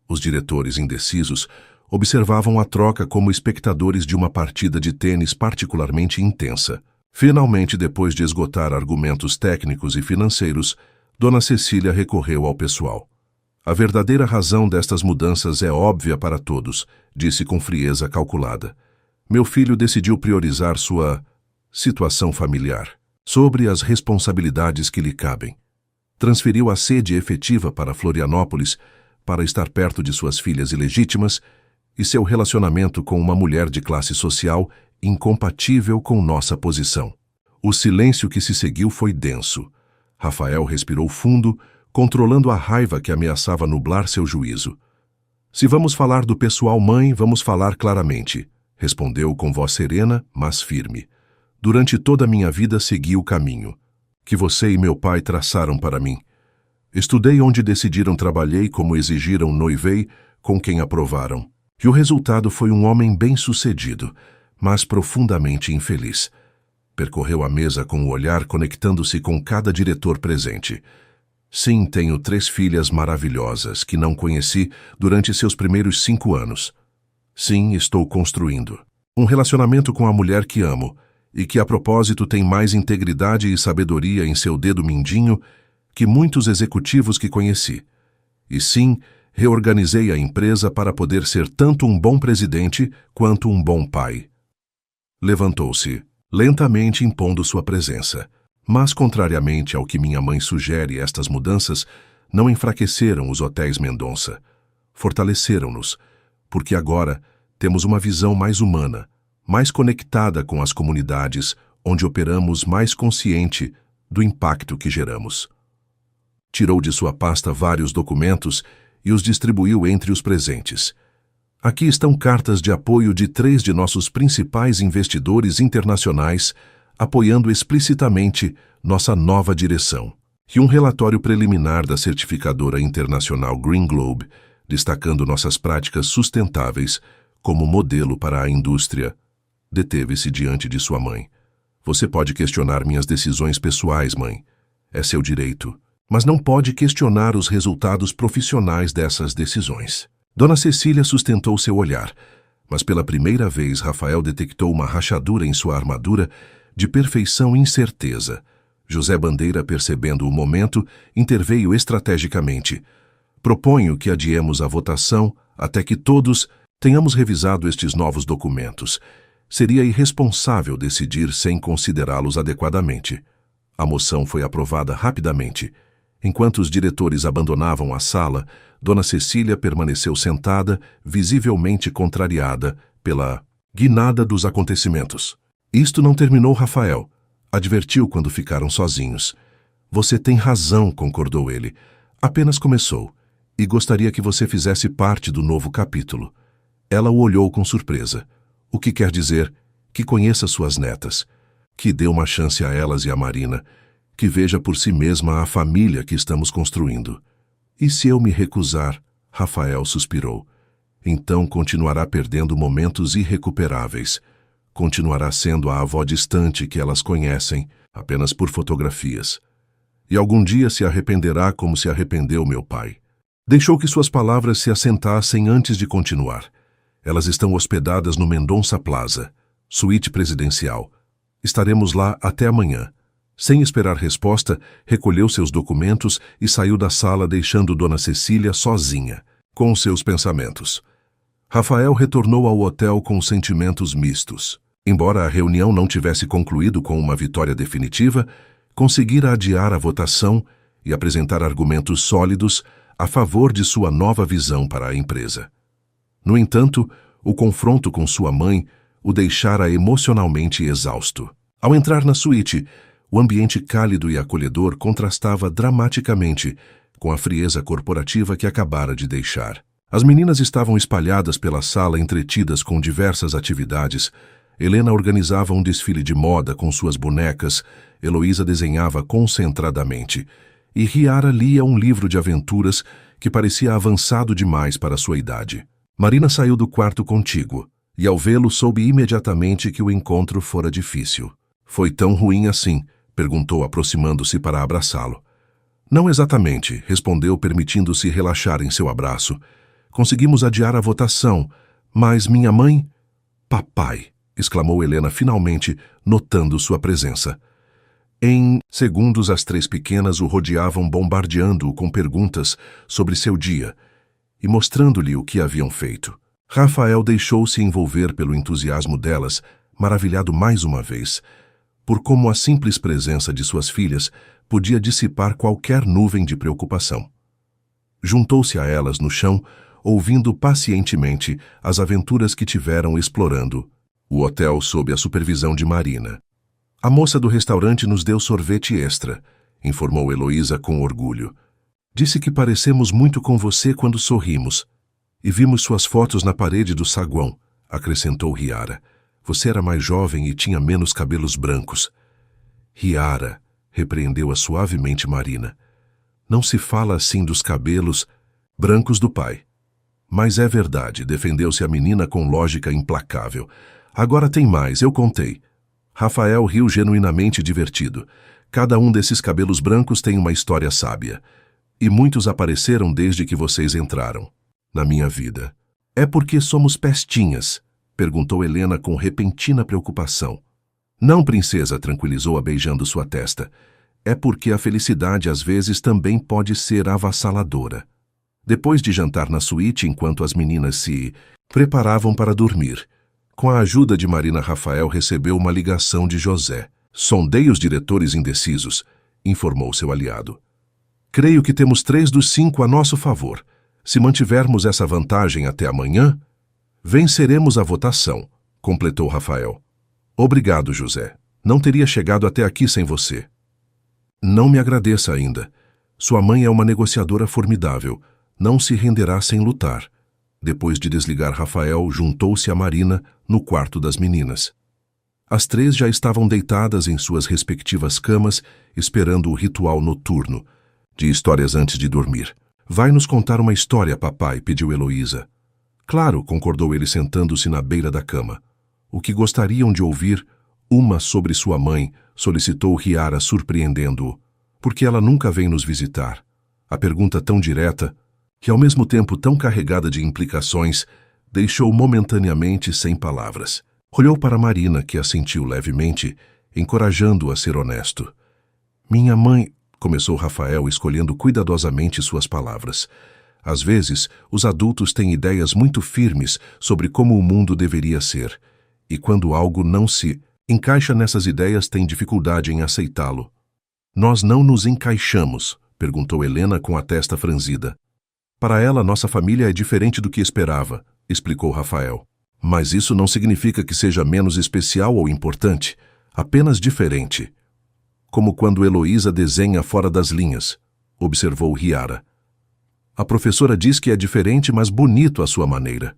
Speaker 1: Os diretores indecisos observavam a troca como espectadores de uma partida de tênis particularmente intensa. Finalmente, depois de esgotar argumentos técnicos e financeiros, Dona Cecília recorreu ao pessoal. A verdadeira razão destas mudanças é óbvia para todos, disse com frieza calculada. Meu filho decidiu priorizar sua situação familiar sobre as responsabilidades que lhe cabem. Transferiu a sede efetiva para Florianópolis para estar perto de suas filhas ilegítimas e seu relacionamento com uma mulher de classe social incompatível com nossa posição. O silêncio que se seguiu foi denso. Rafael respirou fundo, controlando a raiva que ameaçava nublar seu juízo. Se vamos falar do pessoal, mãe, vamos falar claramente, respondeu com voz serena, mas firme. Durante toda a minha vida segui o caminho que você e meu pai traçaram para mim. Estudei onde decidiram, trabalhei como exigiram, noivei com quem aprovaram. E o resultado foi um homem bem-sucedido, mas profundamente infeliz. Percorreu a mesa com o olhar, conectando-se com cada diretor presente. Sim, tenho 3 filhas maravilhosas que não conheci durante seus primeiros 5 anos. Sim, estou construindo um relacionamento com a mulher que amo e que, a propósito, tem mais integridade e sabedoria em seu dedo mindinho que muitos executivos que conheci. E sim, reorganizei a empresa para poder ser tanto um bom presidente quanto um bom pai. Levantou-se, lentamente impondo sua presença. Mas, contrariamente ao que minha mãe sugere, estas mudanças não enfraqueceram os hotéis Mendonça. Fortaleceram-nos, porque agora temos uma visão mais humana, mais conectada com as comunidades, onde operamos, mais consciente do impacto que geramos. Tirou de sua pasta vários documentos e os distribuiu entre os presentes. Aqui estão cartas de apoio de 3 de nossos principais investidores internacionais, apoiando explicitamente nossa nova direção, e um relatório preliminar da certificadora internacional Green Globe, destacando nossas práticas sustentáveis como modelo para a indústria. Deteve-se diante de sua mãe. Você pode questionar minhas decisões pessoais, mãe. É seu direito. Mas não pode questionar os resultados profissionais dessas decisões. Dona Cecília sustentou seu olhar, mas pela primeira vez Rafael detectou uma rachadura em sua armadura de perfeição e incerteza. José Bandeira, percebendo o momento, interveio estrategicamente. Proponho que adiemos a votação até que todos Tenhamos revisado estes novos documentos. Seria irresponsável decidir sem considerá-los adequadamente. A moção foi aprovada rapidamente. Enquanto os diretores abandonavam a sala, Dona Cecília permaneceu sentada, visivelmente contrariada pela guinada dos acontecimentos. Isto não terminou, Rafael, advertiu quando ficaram sozinhos. Você tem razão, concordou ele. Apenas começou, e gostaria que você fizesse parte do novo capítulo. Ela o olhou com surpresa. O que quer dizer? Que conheça suas netas, que dê uma chance a elas e a Marina, que veja por si mesma a família que estamos construindo. E se eu me recusar? Rafael suspirou. Então continuará perdendo momentos irrecuperáveis. Continuará sendo a avó distante que elas conhecem, apenas por fotografias. E algum dia se arrependerá como se arrependeu meu pai. Deixou que suas palavras se assentassem antes de continuar. Elas estão hospedadas no Mendonça Plaza, suíte presidencial. Estaremos lá até amanhã. Sem esperar resposta, recolheu seus documentos e saiu da sala deixando Dona Cecília sozinha, com seus pensamentos. Rafael retornou ao hotel com sentimentos mistos. Embora a reunião não tivesse concluído com uma vitória definitiva, conseguira adiar a votação e apresentar argumentos sólidos a favor de sua nova visão para a empresa. No entanto, o confronto com sua mãe o deixara emocionalmente exausto. Ao entrar na suíte, o ambiente cálido e acolhedor contrastava dramaticamente com a frieza corporativa que acabara de deixar. As meninas estavam espalhadas pela sala entretidas com diversas atividades. Helena organizava um desfile de moda com suas bonecas, Heloísa desenhava concentradamente, e Riara lia um livro de aventuras que parecia avançado demais para sua idade. Marina saiu do quarto contíguo, e ao vê-lo soube imediatamente que o encontro fora difícil. Foi tão ruim assim? Perguntou, aproximando-se para abraçá-lo. Não exatamente, respondeu, permitindo-se relaxar em seu abraço. Conseguimos adiar a votação, mas minha mãe... Papai, exclamou Helena finalmente, notando sua presença. Em segundos, as três pequenas o rodeavam, bombardeando-o com perguntas sobre seu dia e mostrando-lhe o que haviam feito. Rafael deixou-se envolver pelo entusiasmo delas, maravilhado mais uma vez, por como a simples presença de suas filhas podia dissipar qualquer nuvem de preocupação. Juntou-se a elas no chão, ouvindo pacientemente as aventuras que tiveram explorando o hotel sob a supervisão de Marina. A moça do restaurante nos deu sorvete extra, informou Heloísa com orgulho. Disse que parecemos muito com você quando sorrimos. E vimos suas fotos na parede do saguão, acrescentou Riara. Você era mais jovem e tinha menos cabelos brancos. Riara, repreendeu-a suavemente Marina. Não se fala assim dos cabelos brancos do pai. Mas é verdade, defendeu-se a menina com lógica implacável. Agora tem mais, eu contei. Rafael riu genuinamente divertido. Cada um desses cabelos brancos tem uma história sábia. E muitos apareceram desde que vocês entraram na minha vida. É porque somos pestinhas? Perguntou Helena com repentina preocupação. Não, princesa, tranquilizou-a beijando sua testa. É porque a felicidade às vezes também pode ser avassaladora. Depois de jantar na suíte, enquanto as meninas se preparavam para dormir, com a ajuda de Marina, Rafael recebeu uma ligação de José. Sondei os diretores indecisos, informou seu aliado. Creio que temos 3 dos 5 a nosso favor. Se mantivermos essa vantagem até amanhã, venceremos a votação, completou Rafael. Obrigado, José. Não teria chegado até aqui sem você. Não me agradeça ainda. Sua mãe é uma negociadora formidável. Não se renderá sem lutar. Depois de desligar Rafael, juntou-se a Marina no quarto das meninas. As 3 já estavam deitadas em suas respectivas camas, esperando o ritual noturno, de histórias antes de dormir. Vai nos contar uma história, papai, pediu Heloísa. Claro, concordou ele sentando-se na beira da cama. O que gostariam de ouvir? Uma sobre sua mãe, solicitou Riara, surpreendendo-o. Porque ela nunca vem nos visitar. A pergunta tão direta, que ao mesmo tempo tão carregada de implicações, deixou momentaneamente sem palavras. Olhou para Marina, que assentiu levemente, encorajando-o a ser honesto. Minha mãe, começou Rafael, escolhendo cuidadosamente suas palavras. Às vezes, os adultos têm ideias muito firmes sobre como o mundo deveria ser, e quando algo não se encaixa nessas ideias, têm dificuldade em aceitá-lo. Nós não nos encaixamos, perguntou Helena com a testa franzida. Para ela, nossa família é diferente do que esperava, explicou Rafael. Mas isso não significa que seja menos especial ou importante, apenas diferente. Como quando Heloísa desenha fora das linhas, observou Riara. A professora diz que é diferente, mas bonito à sua maneira.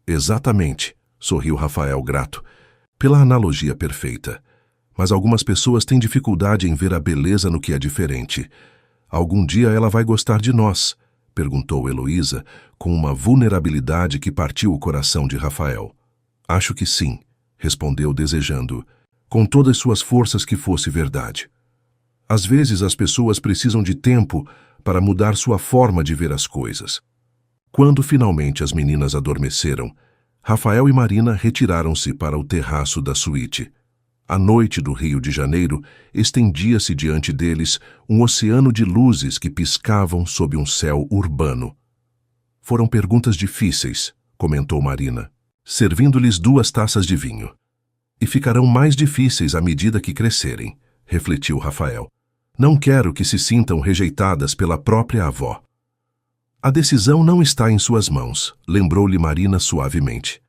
Speaker 1: Exatamente, sorriu Rafael grato, pela analogia perfeita. Mas algumas pessoas têm dificuldade em ver a beleza no que é diferente. Algum dia ela vai gostar de nós? Perguntou Heloísa, com uma vulnerabilidade que partiu o coração de Rafael. Acho que sim, respondeu desejando, com todas suas forças, que fosse verdade. Às vezes as pessoas precisam de tempo para mudar sua forma de ver as coisas. Quando finalmente as meninas adormeceram, Rafael e Marina retiraram-se para o terraço da suíte. A noite do Rio de Janeiro estendia-se diante deles, um oceano de luzes que piscavam sob um céu urbano. Foram perguntas difíceis, comentou Marina, servindo-lhes 2 taças de vinho. E ficarão mais difíceis à medida que crescerem, refletiu Rafael. Não quero que se sintam rejeitadas pela própria avó. A decisão não está em suas mãos, lembrou-lhe Marina suavemente.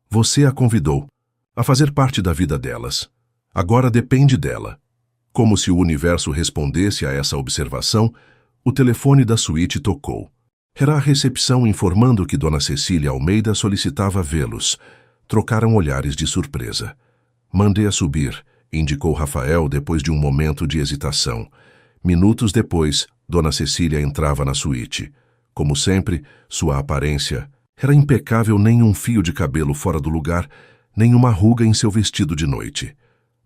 Speaker 1: Você a convidou a fazer parte da vida delas. Agora depende dela. Como se o universo respondesse a essa observação, o telefone da suíte tocou. Era a recepção informando que Dona Cecília Almeida solicitava vê-los. Trocaram olhares de surpresa. Mandei-a subir, indicou Rafael depois de um momento de hesitação. Minutos depois, Dona Cecília entrava na suíte. Como sempre, sua aparência era impecável, nem um fio de cabelo fora do lugar, nem uma ruga em seu vestido de noite.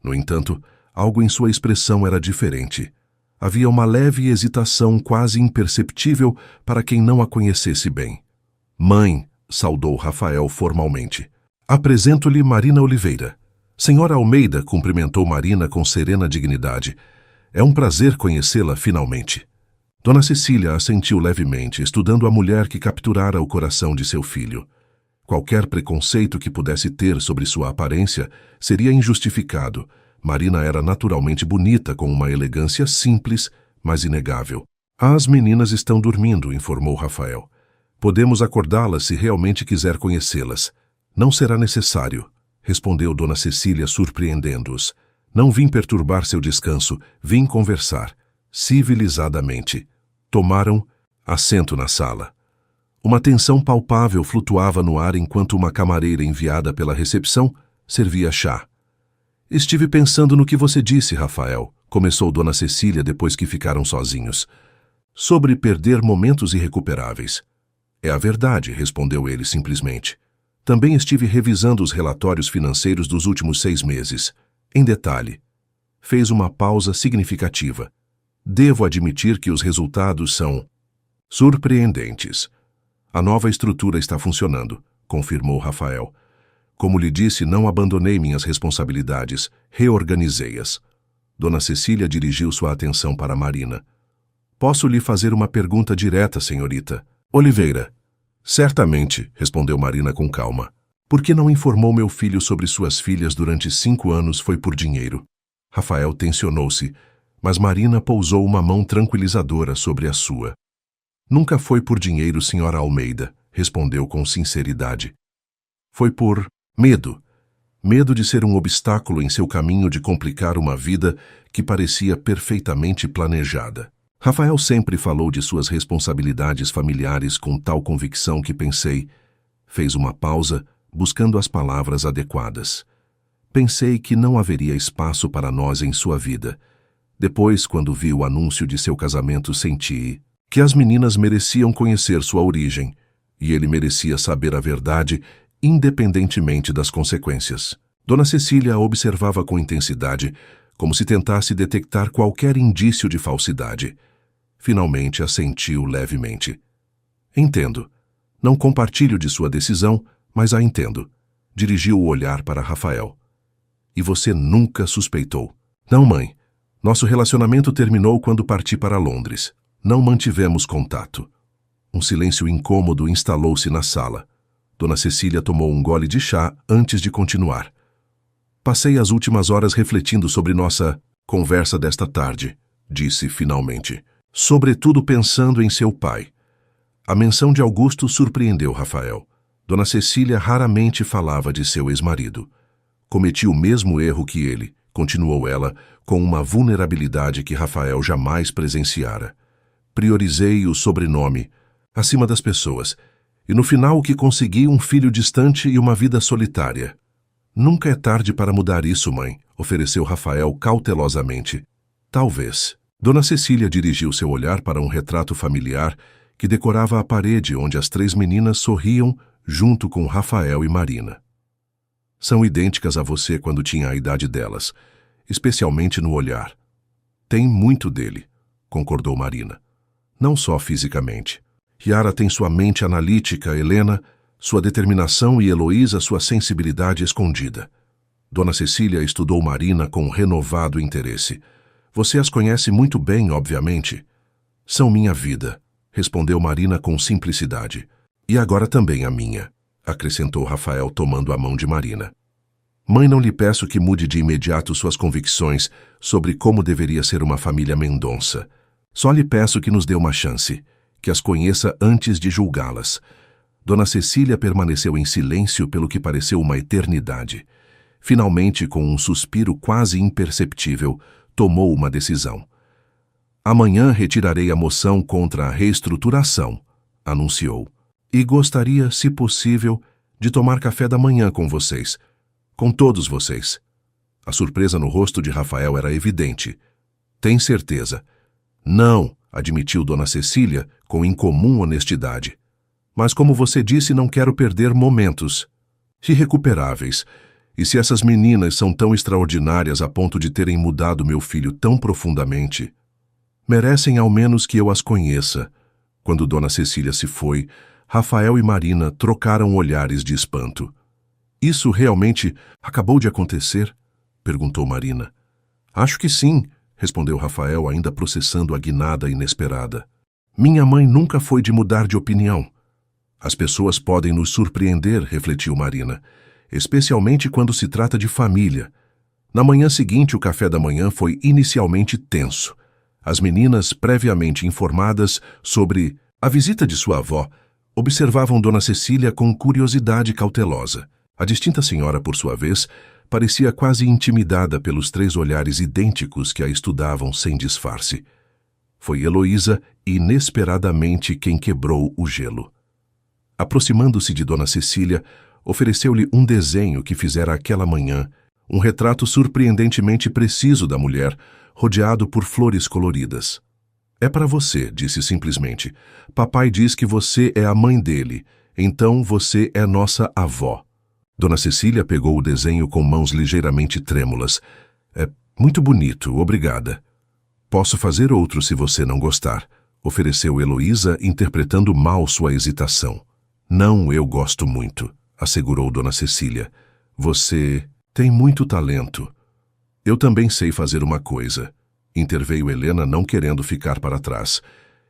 Speaker 1: No entanto, algo em sua expressão era diferente. Havia uma leve hesitação quase imperceptível para quem não a conhecesse bem. Mãe, saudou Rafael formalmente. Apresento-lhe Marina Oliveira. Senhora Almeida, cumprimentou Marina com serena dignidade. É um prazer conhecê-la finalmente. Dona Cecília assentiu levemente, estudando a mulher que capturara o coração de seu filho. Qualquer preconceito que pudesse ter sobre sua aparência seria injustificado. Marina era naturalmente bonita, com uma elegância simples, mas inegável. As meninas estão dormindo, informou Rafael. Podemos acordá-las se realmente quiser conhecê-las. Não será necessário, respondeu Dona Cecília, surpreendendo-os. Não vim perturbar seu descanso, vim conversar. Civilizadamente. Tomaram assento na sala. Uma tensão palpável flutuava no ar enquanto uma camareira enviada pela recepção servia chá. Estive pensando no que você disse, Rafael, começou Dona Cecília depois que ficaram sozinhos. Sobre perder momentos irrecuperáveis. É a verdade, respondeu ele simplesmente. Também estive revisando os relatórios financeiros dos últimos 6 meses. Em detalhe. Fez uma pausa significativa. Devo admitir que os resultados são surpreendentes. A nova estrutura está funcionando, confirmou Rafael. Como lhe disse, não abandonei minhas responsabilidades, reorganizei-as. Dona Cecília dirigiu sua atenção para Marina. Posso lhe fazer uma pergunta direta, senhorita? Oliveira. Certamente, respondeu Marina com calma. Por que não informou meu filho sobre suas filhas durante 5 anos? Foi por dinheiro. Rafael tensionou-se, mas Marina pousou uma mão tranquilizadora sobre a sua. Nunca foi por dinheiro, senhora Almeida, respondeu com sinceridade. Foi por medo. Medo de ser um obstáculo em seu caminho de complicar uma vida que parecia perfeitamente planejada. Rafael sempre falou de suas responsabilidades familiares com tal convicção que pensei. Fez uma pausa, buscando as palavras adequadas. Pensei que não haveria espaço para nós em sua vida. Depois, quando vi o anúncio de seu casamento, senti que as meninas mereciam conhecer sua origem, e ele merecia saber a verdade, independentemente das consequências. Dona Cecília a observava com intensidade, como se tentasse detectar qualquer indício de falsidade. Finalmente assentiu levemente. Entendo. Não compartilho de sua decisão, mas a entendo. Dirigiu o olhar para Rafael. E você nunca suspeitou? Não, mãe. Nosso relacionamento terminou quando parti para Londres. Não mantivemos contato. Um silêncio incômodo instalou-se na sala. Dona Cecília tomou um gole de chá antes de continuar. Passei as últimas horas refletindo sobre nossa conversa desta tarde, disse finalmente. Sobretudo pensando em seu pai. A menção de Augusto surpreendeu Rafael. Dona Cecília raramente falava de seu ex-marido. Cometi o mesmo erro que ele, continuou ela, com uma vulnerabilidade que Rafael jamais presenciara. Priorizei o sobrenome, acima das pessoas, e no final o que consegui um filho distante e uma vida solitária. Nunca é tarde para mudar isso, mãe, ofereceu Rafael cautelosamente. Talvez. Dona Cecília dirigiu seu olhar para um retrato familiar que decorava a parede onde as 3 meninas sorriam junto com Rafael e Marina. São idênticas a você quando tinha a idade delas, especialmente no olhar. Tem muito dele, concordou Marina. Não só fisicamente. Yara tem sua mente analítica, Helena, sua determinação e Heloísa sua sensibilidade escondida. Dona Cecília estudou Marina com renovado interesse. Você as conhece muito bem, obviamente. São minha vida, respondeu Marina com simplicidade. E agora também a minha, acrescentou Rafael tomando a mão de Marina. Mãe, não lhe peço que mude de imediato suas convicções sobre como deveria ser uma família Mendonça. Só lhe peço que nos dê uma chance, que as conheça antes de julgá-las. Dona Cecília permaneceu em silêncio pelo que pareceu uma eternidade. Finalmente, com um suspiro quase imperceptível, tomou uma decisão. Amanhã retirarei a moção contra a reestruturação, anunciou. E gostaria, se possível, de tomar café da manhã com vocês. Com todos vocês. A surpresa no rosto de Rafael era evidente. Tem certeza? Não, admitiu Dona Cecília com incomum honestidade. Mas como você disse, não quero perder momentos irrecuperáveis. E se essas meninas são tão extraordinárias a ponto de terem mudado meu filho tão profundamente, merecem ao menos que eu as conheça. Quando Dona Cecília se foi, Rafael e Marina trocaram olhares de espanto. Isso realmente acabou de acontecer? Perguntou Marina. Acho que sim, respondeu Rafael, ainda processando a guinada inesperada. Minha mãe nunca foi de mudar de opinião. As pessoas podem nos surpreender, refletiu Marina, especialmente quando se trata de família. Na manhã seguinte, o café da manhã foi inicialmente tenso. As meninas, previamente informadas sobre a visita de sua avó, observavam Dona Cecília com curiosidade cautelosa. A distinta senhora, por sua vez, parecia quase intimidada pelos 3 olhares idênticos que a estudavam sem disfarce. Foi Heloísa, inesperadamente, quem quebrou o gelo. Aproximando-se de Dona Cecília, ofereceu-lhe um desenho que fizera aquela manhã, um retrato surpreendentemente preciso da mulher, rodeado por flores coloridas. É para você, disse simplesmente. Papai diz que você é a mãe dele, então você é nossa avó. Dona Cecília pegou o desenho com mãos ligeiramente trêmulas. É muito bonito, obrigada. Posso fazer outro se você não gostar, ofereceu Heloísa, interpretando mal sua hesitação. Não, eu gosto muito, assegurou Dona Cecília. Você tem muito talento. Eu também sei fazer uma coisa, interveio Helena, não querendo ficar para trás.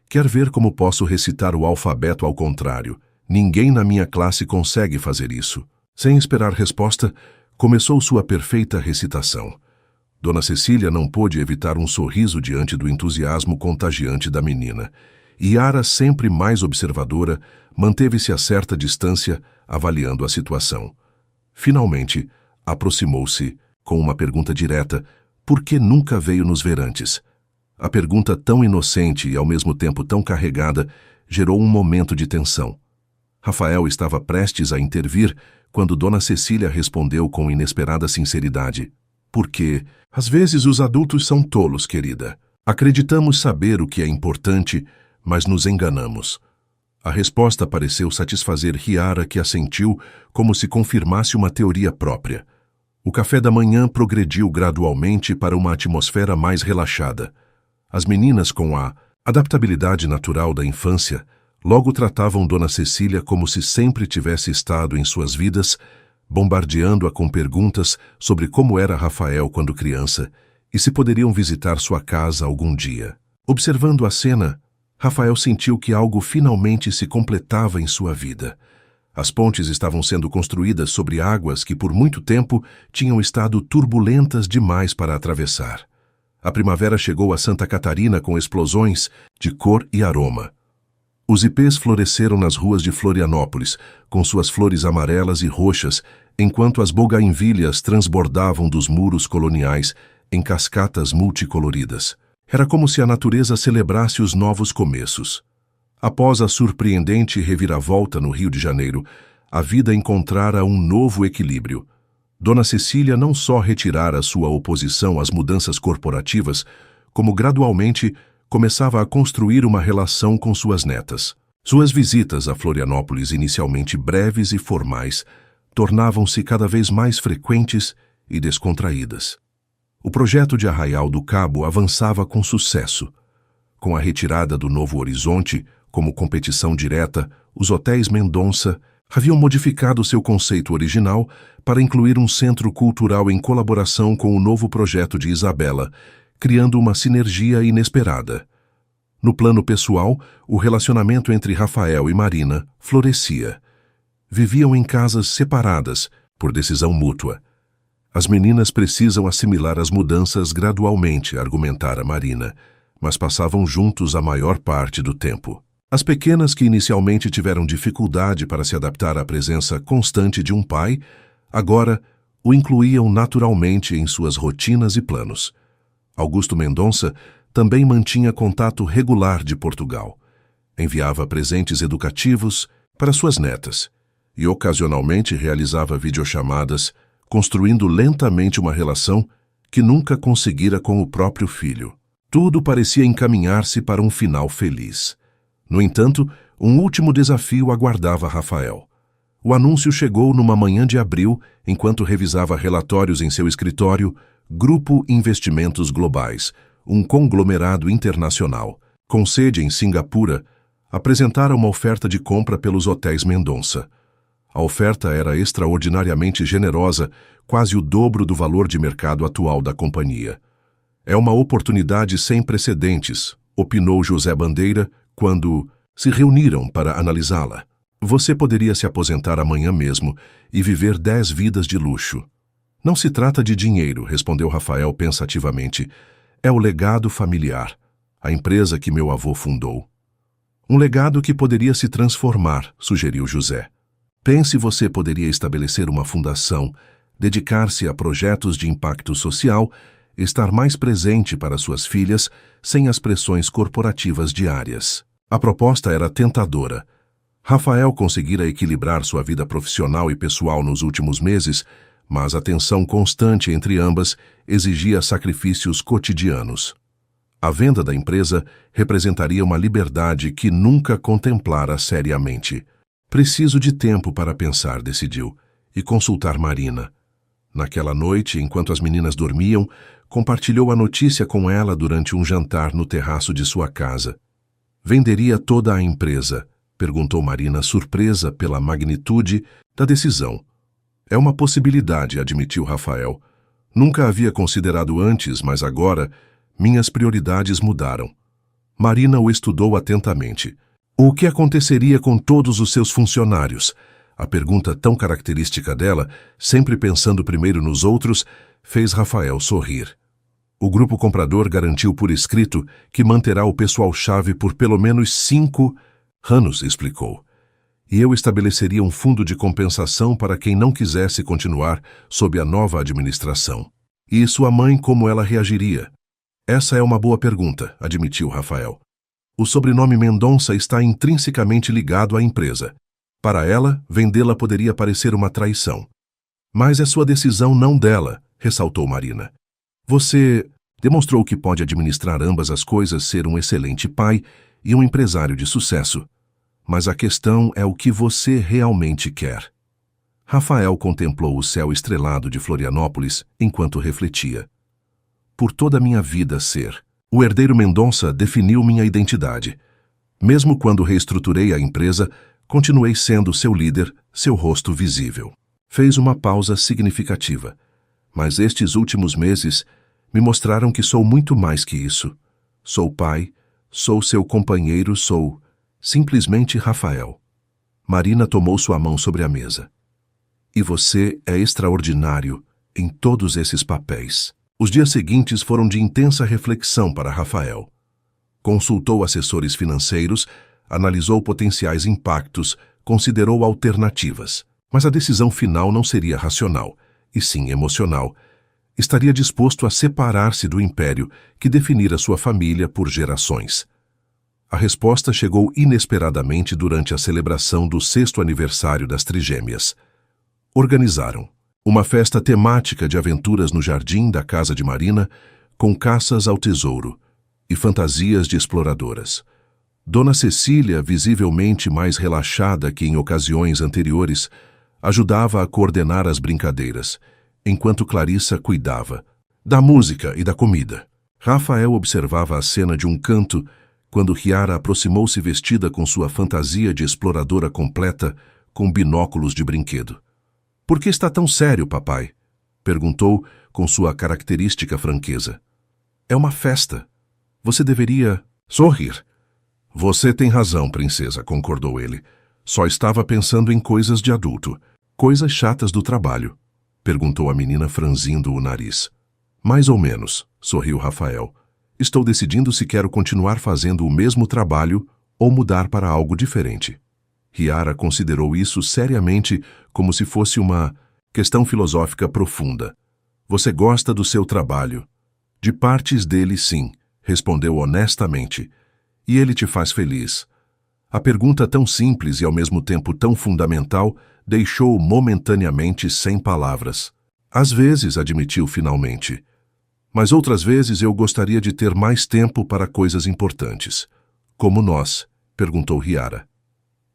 Speaker 1: Quer ver como posso recitar o alfabeto ao contrário? Ninguém na minha classe consegue fazer isso. Sem esperar resposta, começou sua perfeita recitação. Dona Cecília não pôde evitar um sorriso diante do entusiasmo contagiante da menina. Yara, sempre mais observadora, manteve-se a certa distância, avaliando a situação. Finalmente, aproximou-se, com uma pergunta direta: por que nunca veio nos ver antes? A pergunta, tão inocente e ao mesmo tempo tão carregada, gerou um momento de tensão. Rafael estava prestes a intervir quando Dona Cecília respondeu com inesperada sinceridade. Porque, às vezes os adultos são tolos, querida. Acreditamos saber o que é importante, mas nos enganamos. A resposta pareceu satisfazer Yara, que assentiu como se confirmasse uma teoria própria. O café da manhã progrediu gradualmente para uma atmosfera mais relaxada. As meninas, com a adaptabilidade natural da infância, logo tratavam Dona Cecília como se sempre tivesse estado em suas vidas, bombardeando-a com perguntas sobre como era Rafael quando criança e se poderiam visitar sua casa algum dia. Observando a cena, Rafael sentiu que algo finalmente se completava em sua vida. As pontes estavam sendo construídas sobre águas que por muito tempo tinham estado turbulentas demais para atravessar. A primavera chegou a Santa Catarina com explosões de cor e aroma. Os ipês floresceram nas ruas de Florianópolis, com suas flores amarelas e roxas, enquanto as bougainvillas transbordavam dos muros coloniais em cascatas multicoloridas. Era como se a natureza celebrasse os novos começos. Após a surpreendente reviravolta no Rio de Janeiro, a vida encontrara um novo equilíbrio. Dona Cecília não só retirara sua oposição às mudanças corporativas, como gradualmente começava a construir uma relação com suas netas. Suas visitas a Florianópolis, inicialmente breves e formais, tornavam-se cada vez mais frequentes e descontraídas. O projeto de Arraial do Cabo avançava com sucesso. Com a retirada do Novo Horizonte, como competição direta, os hotéis Mendonça haviam modificado seu conceito original para incluir um centro cultural em colaboração com o novo projeto de Isabela, criando uma sinergia inesperada. No plano pessoal, o relacionamento entre Rafael e Marina florescia. Viviam em casas separadas, por decisão mútua. As meninas precisam assimilar as mudanças gradualmente, argumentara Marina, mas passavam juntos a maior parte do tempo. As pequenas que inicialmente tiveram dificuldade para se adaptar à presença constante de um pai, agora o incluíam naturalmente em suas rotinas e planos. Augusto Mendonça também mantinha contato regular de Portugal. Enviava presentes educativos para suas netas e ocasionalmente realizava videochamadas, construindo lentamente uma relação que nunca conseguira com o próprio filho. Tudo parecia encaminhar-se para um final feliz. No entanto, um último desafio aguardava Rafael. O anúncio chegou numa manhã de abril, enquanto revisava relatórios em seu escritório, Grupo Investimentos Globais, um conglomerado internacional, com sede em Singapura, apresentara uma oferta de compra pelos hotéis Mendonça. A oferta era extraordinariamente generosa, quase o dobro do valor de mercado atual da companhia. É uma oportunidade sem precedentes, opinou José Bandeira, quando se reuniram para analisá-la. Você poderia se aposentar amanhã mesmo e viver 10 vidas de luxo. Não se trata de dinheiro, respondeu Rafael pensativamente. É o legado familiar, a empresa que meu avô fundou. Um legado que poderia se transformar, sugeriu José. Pense, você poderia estabelecer uma fundação, dedicar-se a projetos de impacto social, estar mais presente para suas filhas, sem as pressões corporativas diárias. A proposta era tentadora. Rafael conseguira equilibrar sua vida profissional e pessoal nos últimos meses, mas a tensão constante entre ambas exigia sacrifícios cotidianos. A venda da empresa representaria uma liberdade que nunca contemplara seriamente. Preciso de tempo para pensar, decidiu, e consultar Marina. Naquela noite, enquanto as meninas dormiam, compartilhou a notícia com ela durante um jantar no terraço de sua casa. Venderia toda a empresa? Perguntou Marina, surpresa pela magnitude da decisão. É uma possibilidade, admitiu Rafael. Nunca havia considerado antes, mas agora minhas prioridades mudaram. Marina o estudou atentamente. O que aconteceria com todos os seus funcionários? A pergunta tão característica dela, sempre pensando primeiro nos outros, fez Rafael sorrir. O grupo comprador garantiu por escrito que manterá o pessoal-chave por pelo menos 5 anos, explicou. E eu estabeleceria um fundo de compensação para quem não quisesse continuar sob a nova administração. E sua mãe, como ela reagiria? Essa é uma boa pergunta, admitiu Rafael. O sobrenome Mendonça está intrinsecamente ligado à empresa. Para ela, vendê-la poderia parecer uma traição. Mas é sua decisão, não dela, ressaltou Marina. Você demonstrou que pode administrar ambas as coisas, ser um excelente pai e um empresário de sucesso. Mas a questão é o que você realmente quer. Rafael contemplou o céu estrelado de Florianópolis enquanto refletia. Por toda a minha vida ser. O herdeiro Mendonça definiu minha identidade. Mesmo quando reestruturei a empresa, continuei sendo seu líder, seu rosto visível. Fez uma pausa significativa. Mas estes últimos meses me mostraram que sou muito mais que isso. Sou pai, Sou seu companheiro, sou simplesmente Rafael. Marina tomou sua mão sobre a mesa. E você é extraordinário em todos esses papéis. Os dias seguintes foram de intensa reflexão para Rafael. Consultou assessores financeiros, analisou potenciais impactos, considerou alternativas. Mas a decisão final não seria racional, e sim emocional. Estaria disposto a separar-se do império que definira sua família por gerações. A resposta chegou inesperadamente durante a celebração do 6º aniversário das Trigêmeas. Organizaram uma festa temática de aventuras no jardim da casa de Marina, com caças ao tesouro e fantasias de exploradoras. Dona Cecília, visivelmente mais relaxada que em ocasiões anteriores, ajudava a coordenar as brincadeiras, enquanto Clarissa cuidava da música e da comida. Rafael observava a cena de um canto quando Riara aproximou-se vestida com sua fantasia de exploradora completa, com binóculos de brinquedo. "Por que está tão sério, papai?" perguntou com sua característica franqueza. "É uma festa. Você deveria sorrir." "Você tem razão, princesa", concordou ele. "Só estava pensando em coisas de adulto." "Coisas chatas do trabalho?" perguntou a menina franzindo o nariz. "Mais ou menos", sorriu Rafael. "Estou decidindo se quero continuar fazendo o mesmo trabalho ou mudar para algo diferente." Riara considerou isso seriamente, como se fosse uma questão filosófica profunda. "Você gosta do seu trabalho?" "De partes dele, sim", respondeu honestamente. "E ele te faz feliz?" A pergunta, tão simples e ao mesmo tempo tão fundamental, deixou-o momentaneamente sem palavras. "Às vezes", admitiu finalmente. "Mas outras vezes eu gostaria de ter mais tempo para coisas importantes." "Como nós?" perguntou Riara.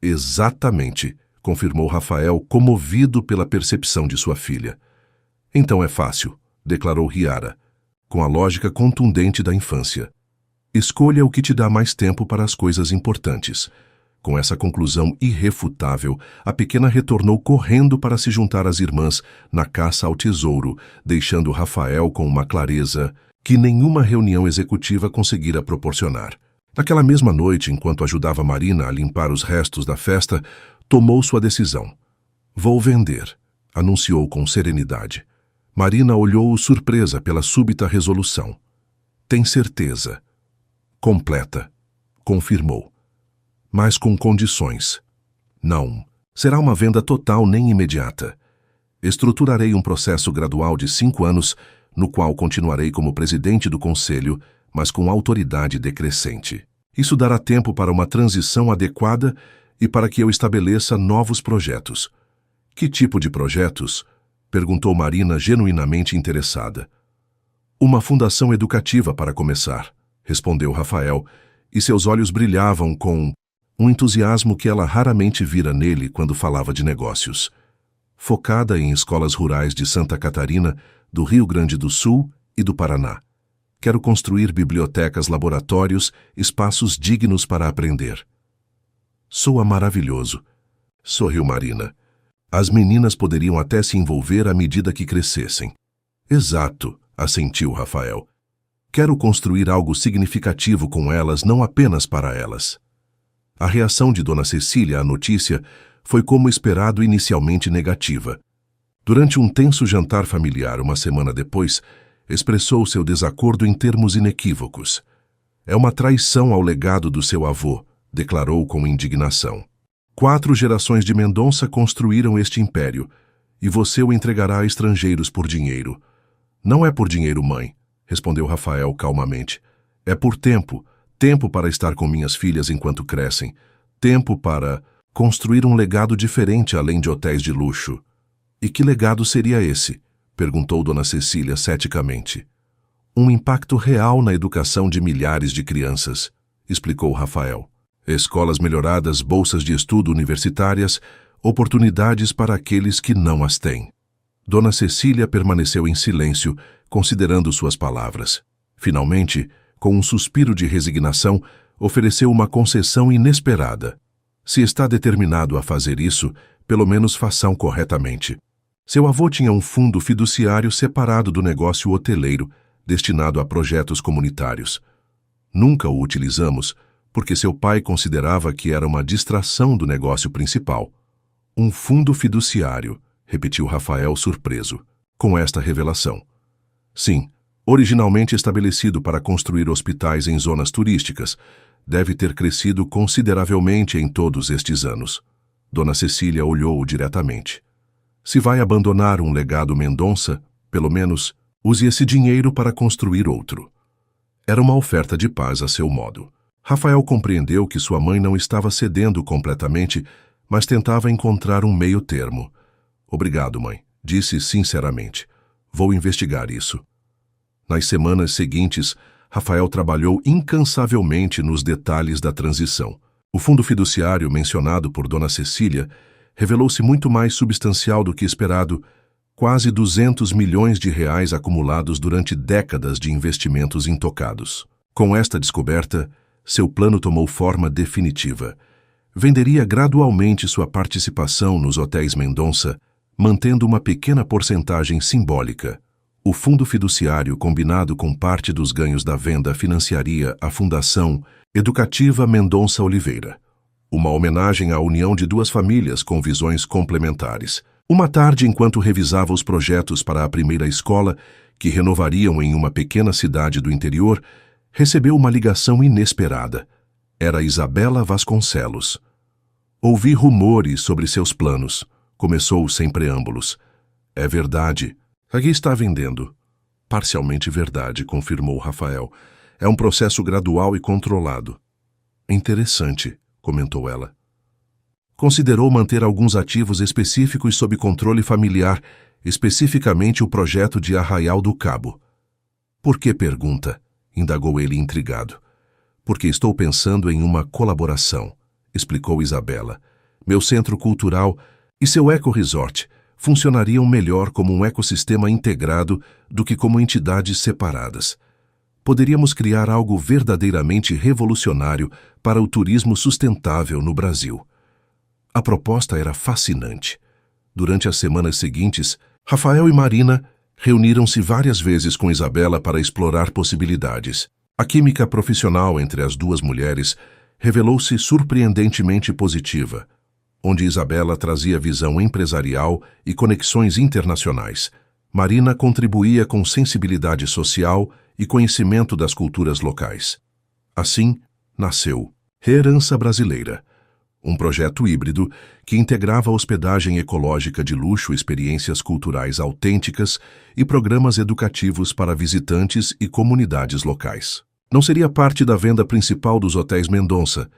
Speaker 1: "Exatamente", confirmou Rafael, comovido pela percepção de sua filha. "Então é fácil", declarou Riara, com a lógica contundente da infância. "Escolha o que te dá mais tempo para as coisas importantes." Com essa conclusão irrefutável, a pequena retornou correndo para se juntar às irmãs na caça ao tesouro, deixando Rafael com uma clareza que nenhuma reunião executiva conseguira proporcionar. Naquela mesma noite, enquanto ajudava Marina a limpar os restos da festa, tomou sua decisão. "Vou vender", anunciou com serenidade. Marina olhou-o surpresa pela súbita resolução. "Tem certeza?" "Completa", confirmou. "Mas com condições." "Não. Será uma venda total, nem imediata. Estruturarei um processo gradual de 5 anos, no qual continuarei como presidente do conselho, mas com autoridade decrescente. Isso dará tempo para uma transição adequada e para que eu estabeleça novos projetos." "Que tipo de projetos?" perguntou Marina, genuinamente interessada. "Uma fundação educativa para começar", respondeu Rafael, e seus olhos brilhavam com um entusiasmo que ela raramente vira nele quando falava de negócios. "Focada em escolas rurais de Santa Catarina, do Rio Grande do Sul e do Paraná. Quero construir bibliotecas, laboratórios, espaços dignos para aprender." "Soa maravilhoso", sorriu Marina. "As meninas poderiam até se envolver à medida que crescessem." "Exato", assentiu Rafael. "Quero construir algo significativo com elas, não apenas para elas." A reação de Dona Cecília à notícia foi, como esperado, inicialmente negativa. Durante um tenso jantar familiar uma semana depois, expressou seu desacordo em termos inequívocos. "É uma traição ao legado do seu avô", declarou com indignação. "4 gerações de Mendonça construíram este império, e você o entregará a estrangeiros por dinheiro." "Não é por dinheiro, mãe", respondeu Rafael calmamente. "É por tempo. Tempo para estar com minhas filhas enquanto crescem. Tempo para construir um legado diferente além de hotéis de luxo." "E que legado seria esse?" perguntou Dona Cecília ceticamente. "Um impacto real na educação de milhares de crianças", explicou Rafael. "Escolas melhoradas, bolsas de estudo universitárias, oportunidades para aqueles que não as têm." Dona Cecília permaneceu em silêncio, considerando suas palavras. Finalmente, com um suspiro de resignação, ofereceu uma concessão inesperada. "Se está determinado a fazer isso, pelo menos façam corretamente." Seu avô tinha um fundo fiduciário separado do negócio hoteleiro, destinado a projetos comunitários. Nunca o utilizamos, porque seu pai considerava que era uma distração do negócio principal. Um fundo fiduciário, repetiu Rafael surpreso, com esta revelação. Sim, originalmente estabelecido para construir hospitais em zonas turísticas, deve ter crescido consideravelmente em todos estes anos. Dona Cecília olhou-o diretamente. Se vai abandonar um legado Mendonça, pelo menos, use esse dinheiro para construir outro. Era uma oferta de paz a seu modo. Rafael compreendeu que sua mãe não estava cedendo completamente, mas tentava encontrar um meio termo. Obrigado, mãe, disse sinceramente. Vou investigar isso. Nas semanas seguintes, Rafael trabalhou incansavelmente nos detalhes da transição. O fundo fiduciário mencionado por Dona Cecília revelou-se muito mais substancial do que esperado, quase 200 milhões de reais acumulados durante décadas de investimentos intocados. Com esta descoberta, seu plano tomou forma definitiva. Venderia gradualmente sua participação nos hotéis Mendonça, mantendo uma pequena porcentagem simbólica. O fundo fiduciário, combinado com parte dos ganhos da venda, financiaria a Fundação Educativa Mendonça Oliveira, uma homenagem à união de duas famílias com visões complementares. Uma tarde, enquanto revisava os projetos para a primeira escola, que renovariam em uma pequena cidade do interior, recebeu uma ligação inesperada. Era Isabela Vasconcelos. Ouvi rumores sobre seus planos. Começou sem preâmbulos. É verdade. Aqui está vendendo. Parcialmente verdade, confirmou Rafael. É um processo gradual e controlado. Interessante, comentou ela. Considerou manter alguns ativos específicos sob controle familiar, especificamente o projeto de Arraial do Cabo. Por que pergunta? Indagou ele intrigado. Porque estou pensando em uma colaboração, explicou Isabela. Meu centro cultural e seu eco-resort funcionariam melhor como um ecossistema integrado do que como entidades separadas. Poderíamos criar algo verdadeiramente revolucionário para o turismo sustentável no Brasil. A proposta era fascinante. Durante as semanas seguintes, Rafael e Marina reuniram-se várias vezes com Isabela para explorar possibilidades. A química profissional entre as duas mulheres revelou-se surpreendentemente positiva, onde Isabela trazia visão empresarial e conexões internacionais. Marina contribuía com sensibilidade social e conhecimento das culturas locais. Assim, nasceu Herança Brasileira, um projeto híbrido que integrava hospedagem ecológica de luxo, experiências culturais autênticas e programas educativos para visitantes e comunidades locais. Não seria parte da venda principal dos hotéis Mendonça,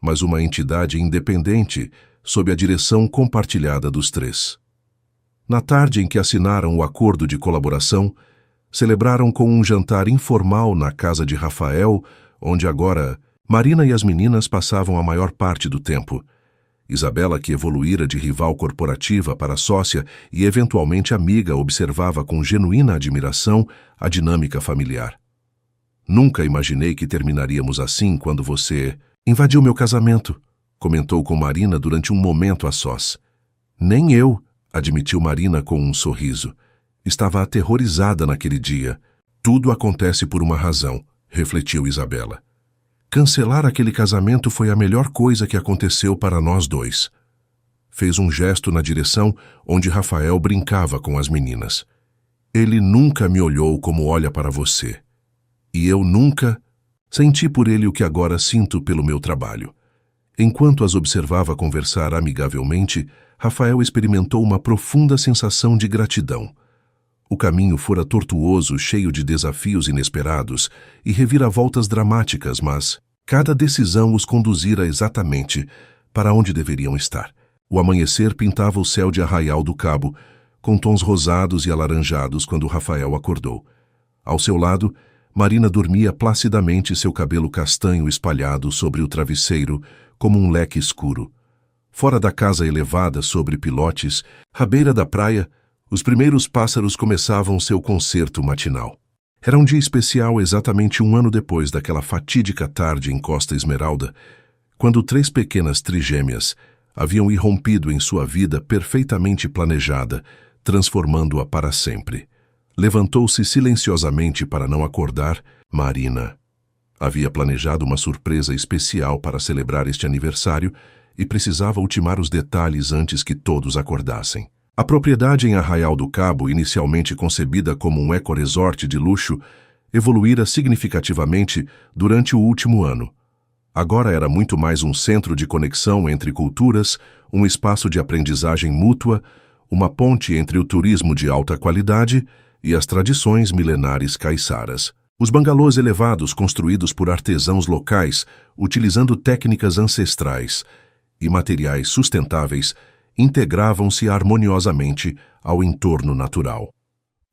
Speaker 1: mas uma entidade independente sob a direção compartilhada dos três. Na tarde em que assinaram o acordo de colaboração, celebraram com um jantar informal na casa de Rafael, onde agora Marina e as meninas passavam a maior parte do tempo. Isabela, que evoluíra de rival corporativa para sócia e eventualmente amiga, observava com genuína admiração a dinâmica familiar. Nunca imaginei que terminaríamos assim quando você invadiu meu casamento, comentou com Marina durante um momento a sós. Nem eu, admitiu Marina com um sorriso. Estava aterrorizada naquele dia. Tudo acontece por uma razão, refletiu Isabela. Cancelar aquele casamento foi a melhor coisa que aconteceu para nós dois. Fez um gesto na direção onde Rafael brincava com as meninas. Ele nunca me olhou como olha para você. E eu nunca senti por ele o que agora sinto pelo meu trabalho. Enquanto as observava conversar amigavelmente, Rafael experimentou uma profunda sensação de gratidão. O caminho fora tortuoso, cheio de desafios inesperados e reviravoltas dramáticas, mas cada decisão os conduzira exatamente para onde deveriam estar. O amanhecer pintava o céu de Arraial do Cabo, com tons rosados e alaranjados quando Rafael acordou. Ao seu lado, Marina dormia placidamente, seu cabelo castanho espalhado sobre o travesseiro como um leque escuro. Fora da casa elevada sobre pilotes, à beira da praia, os primeiros pássaros começavam seu concerto matinal. Era um dia especial exatamente 1 ano depois daquela fatídica tarde em Costa Esmeralda, quando 3 pequenas trigêmeas haviam irrompido em sua vida perfeitamente planejada, transformando-a para sempre. Levantou-se silenciosamente para não acordar Marina. Havia planejado uma surpresa especial para celebrar este aniversário e precisava ultimar os detalhes antes que todos acordassem. A propriedade em Arraial do Cabo, inicialmente concebida como um ecoresort de luxo, evoluíra significativamente durante o último ano. Agora era muito mais um centro de conexão entre culturas, um espaço de aprendizagem mútua, uma ponte entre o turismo de alta qualidade e as tradições milenares caiçaras. Os bangalôs elevados construídos por artesãos locais, utilizando técnicas ancestrais e materiais sustentáveis, integravam-se harmoniosamente ao entorno natural.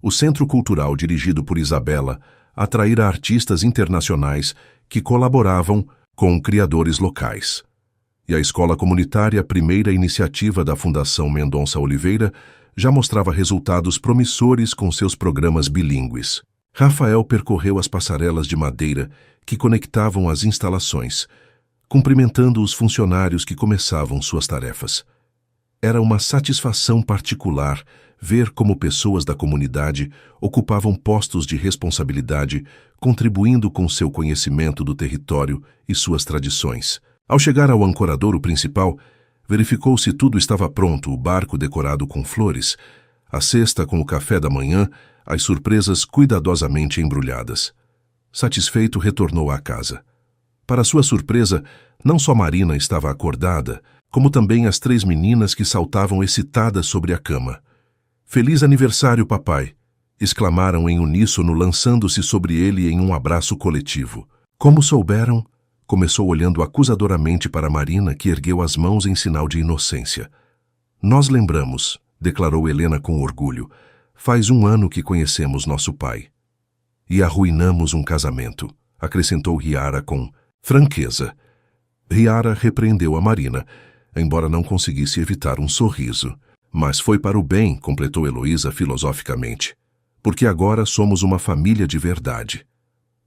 Speaker 1: O Centro Cultural dirigido por Isabela atraíra artistas internacionais que colaboravam com criadores locais. E a escola comunitária, primeira iniciativa da Fundação Mendonça Oliveira, já mostrava resultados promissores com seus programas bilíngues. Rafael percorreu as passarelas de madeira que conectavam as instalações, cumprimentando os funcionários que começavam suas tarefas. Era uma satisfação particular ver como pessoas da comunidade ocupavam postos de responsabilidade, contribuindo com seu conhecimento do território e suas tradições. Ao chegar ao ancoradouro principal, verificou se tudo estava pronto, o barco decorado com flores, a cesta com o café da manhã, as surpresas cuidadosamente embrulhadas. Satisfeito, retornou à casa. Para sua surpresa, não só Marina estava acordada, como também as 3 meninas que saltavam excitadas sobre a cama. "Feliz aniversário, papai!" exclamaram em uníssono, lançando-se sobre ele em um abraço coletivo. "Como souberam?" Começou olhando acusadoramente para Marina, que ergueu as mãos em sinal de inocência. "Nós lembramos", declarou Helena com orgulho. "Faz 1 ano que conhecemos nosso pai." "E arruinamos um casamento", acrescentou Riara com franqueza. Riara repreendeu a Marina, embora não conseguisse evitar um sorriso. "Mas foi para o bem", completou Heloísa filosoficamente, "porque agora somos uma família de verdade."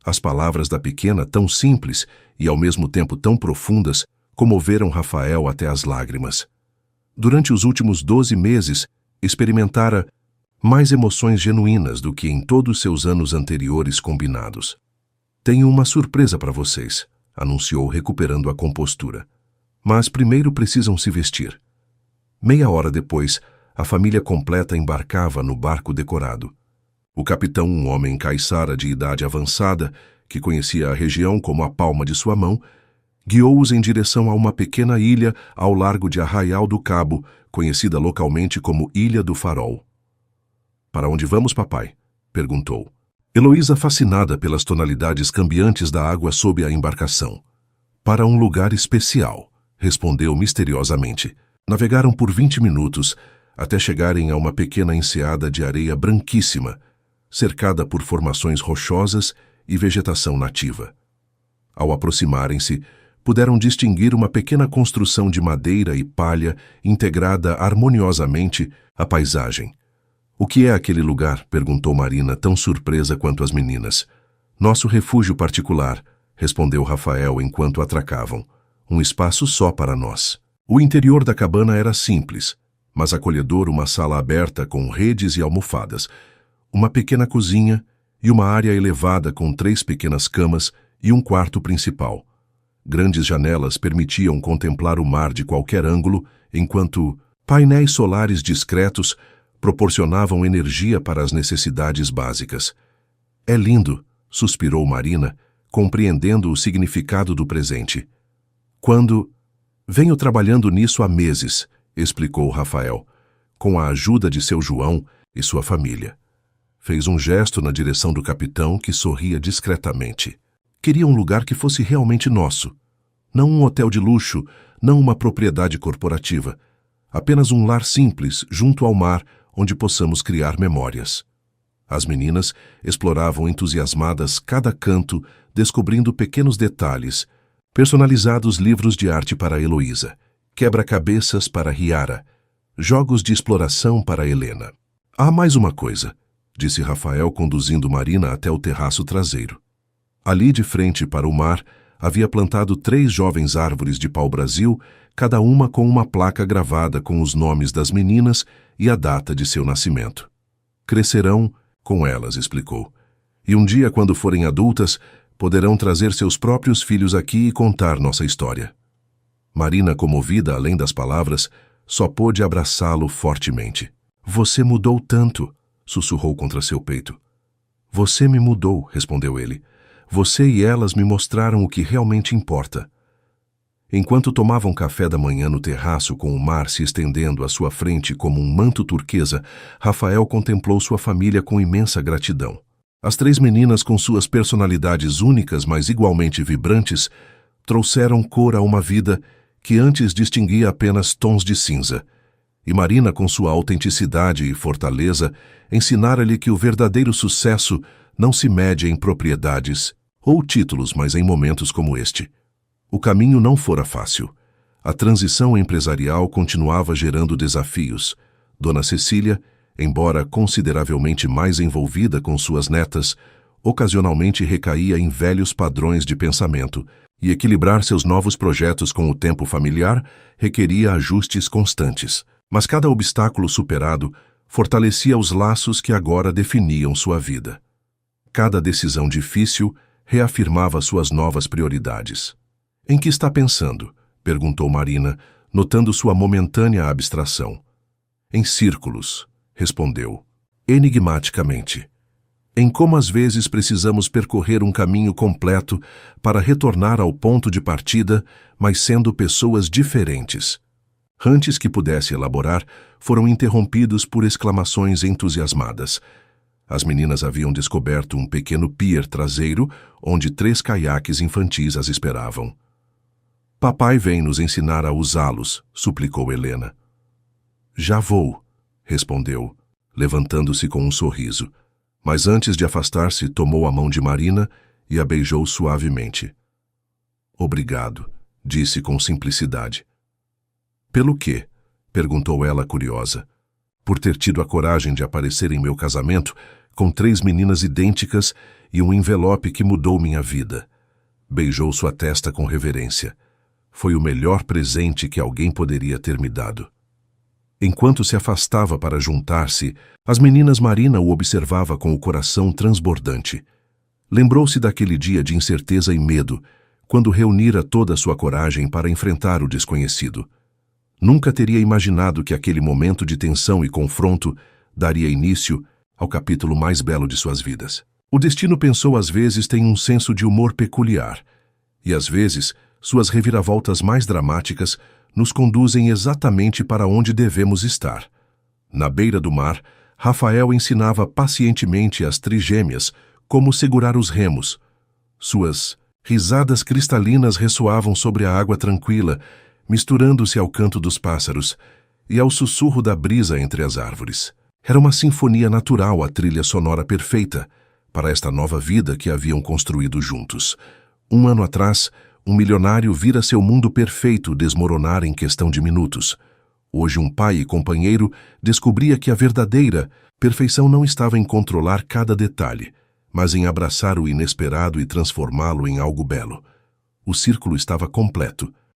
Speaker 1: As palavras da pequena, tão simples e ao mesmo tempo tão profundas, comoveram Rafael até as lágrimas. Durante os últimos 12 meses, experimentara mais emoções genuínas do que em todos seus anos anteriores combinados. "Tenho uma surpresa para vocês", anunciou, recuperando a compostura. "Mas primeiro precisam se vestir." Meia hora depois, a família completa embarcava no barco decorado. O capitão, um homem caiçara de idade avançada, que conhecia a região como a palma de sua mão, guiou-os em direção a uma pequena ilha ao largo de Arraial do Cabo, conhecida localmente como Ilha do Farol. "Para onde vamos, papai?" perguntou. Heloísa, fascinada pelas tonalidades cambiantes da água sob a embarcação. "Para um lugar especial", respondeu misteriosamente. Navegaram por 20 minutos, até chegarem a uma pequena enseada de areia branquíssima, cercada por formações rochosas e vegetação nativa. Ao aproximarem-se, puderam distinguir uma pequena construção de madeira e palha integrada harmoniosamente à paisagem. "O que é aquele lugar?" perguntou Marina, tão surpresa quanto as meninas. "Nosso refúgio particular", respondeu Rafael enquanto atracavam. "Um espaço só para nós." O interior da cabana era simples, mas acolhedor, uma sala aberta com redes e almofadas, uma pequena cozinha e uma área elevada com 3 pequenas camas e um quarto principal. Grandes janelas permitiam contemplar o mar de qualquer ângulo, enquanto painéis solares discretos proporcionavam energia para as necessidades básicas. "É lindo", suspirou Marina, compreendendo o significado do presente. "Venho trabalhando nisso há meses", explicou Rafael, "com a ajuda de seu João e sua família." Fez um gesto na direção do capitão, que sorria discretamente. "Queria um lugar que fosse realmente nosso. Não um hotel de luxo, não uma propriedade corporativa. Apenas um lar simples, junto ao mar, onde possamos criar memórias." As meninas exploravam entusiasmadas cada canto, descobrindo pequenos detalhes, personalizados livros de arte para Heloísa, quebra-cabeças para Riara, jogos de exploração para Helena. "Há mais uma coisa", disse Rafael, conduzindo Marina até o terraço traseiro. Ali, de frente para o mar, havia plantado 3 jovens árvores de pau-brasil, cada uma com uma placa gravada com os nomes das meninas e a data de seu nascimento. "Crescerão com elas", explicou. "E um dia, quando forem adultas, Poderão trazer seus próprios filhos aqui e contar nossa história. Marina, comovida além das palavras, só pôde abraçá-lo fortemente. Você mudou tanto, sussurrou contra seu peito. Você me mudou, respondeu ele. Você e elas me mostraram o que realmente importa. Enquanto tomavam café da manhã no terraço com o mar se estendendo à sua frente como um manto turquesa, Rafael contemplou sua família com imensa gratidão. As 3 meninas, com suas personalidades únicas, mas igualmente vibrantes, trouxeram cor a uma vida que antes distinguia apenas tons de cinza. E Marina, com sua autenticidade e fortaleza, ensinara-lhe que o verdadeiro sucesso não se mede em propriedades ou títulos, mas em momentos como este. O caminho não fora fácil. A transição empresarial continuava gerando desafios. Dona Cecília, embora consideravelmente mais envolvida com suas netas, ocasionalmente recaía em velhos padrões de pensamento, e equilibrar seus novos projetos com o tempo familiar requeria ajustes constantes. Mas cada obstáculo superado fortalecia os laços que agora definiam sua vida. Cada decisão difícil reafirmava suas novas prioridades. Em que está pensando? Perguntou Marina, notando sua momentânea abstração. Em círculos, respondeu, enigmaticamente. Em como às vezes precisamos percorrer um caminho completo para retornar ao ponto de partida, mas sendo pessoas diferentes. Antes que pudesse elaborar, foram interrompidos por exclamações entusiasmadas. As meninas haviam descoberto um pequeno pier traseiro, onde 3 caiaques infantis as esperavam. Papai vem nos ensinar a usá-los, suplicou Helena. Já vou, respondeu, levantando-se com um sorriso. Mas antes de afastar-se, tomou a mão de Marina e a beijou suavemente. Obrigado, disse com simplicidade. Pelo quê? Perguntou ela curiosa. Por ter tido a coragem de aparecer em meu casamento com 3 meninas idênticas e um envelope que mudou minha vida. Beijou sua testa com reverência. Foi o melhor presente que alguém poderia ter me dado. Enquanto se afastava para juntar-se, as meninas Marina o observava com o coração transbordante. Lembrou-se daquele dia de incerteza e medo, quando reunira toda a sua coragem para enfrentar o desconhecido. Nunca teria imaginado que aquele momento de tensão e confronto daria início ao capítulo mais belo de suas vidas. O destino, pensou, às vezes tem um senso de humor peculiar, e às vezes suas reviravoltas mais dramáticas nos conduzem exatamente para onde devemos estar. Na beira do mar, Rafael ensinava pacientemente às trigêmeas como segurar os remos. Suas risadas cristalinas ressoavam sobre a água tranquila, misturando-se ao canto dos pássaros e ao sussurro da brisa entre as árvores. Era uma sinfonia natural, a trilha sonora perfeita para esta nova vida que haviam construído juntos. 1 ano atrás, um milionário vira seu mundo perfeito desmoronar em questão de minutos. Hoje, um pai e companheiro descobria que a verdadeira perfeição não estava em controlar cada detalhe, mas em abraçar o inesperado e transformá-lo em algo belo. O círculo estava completo.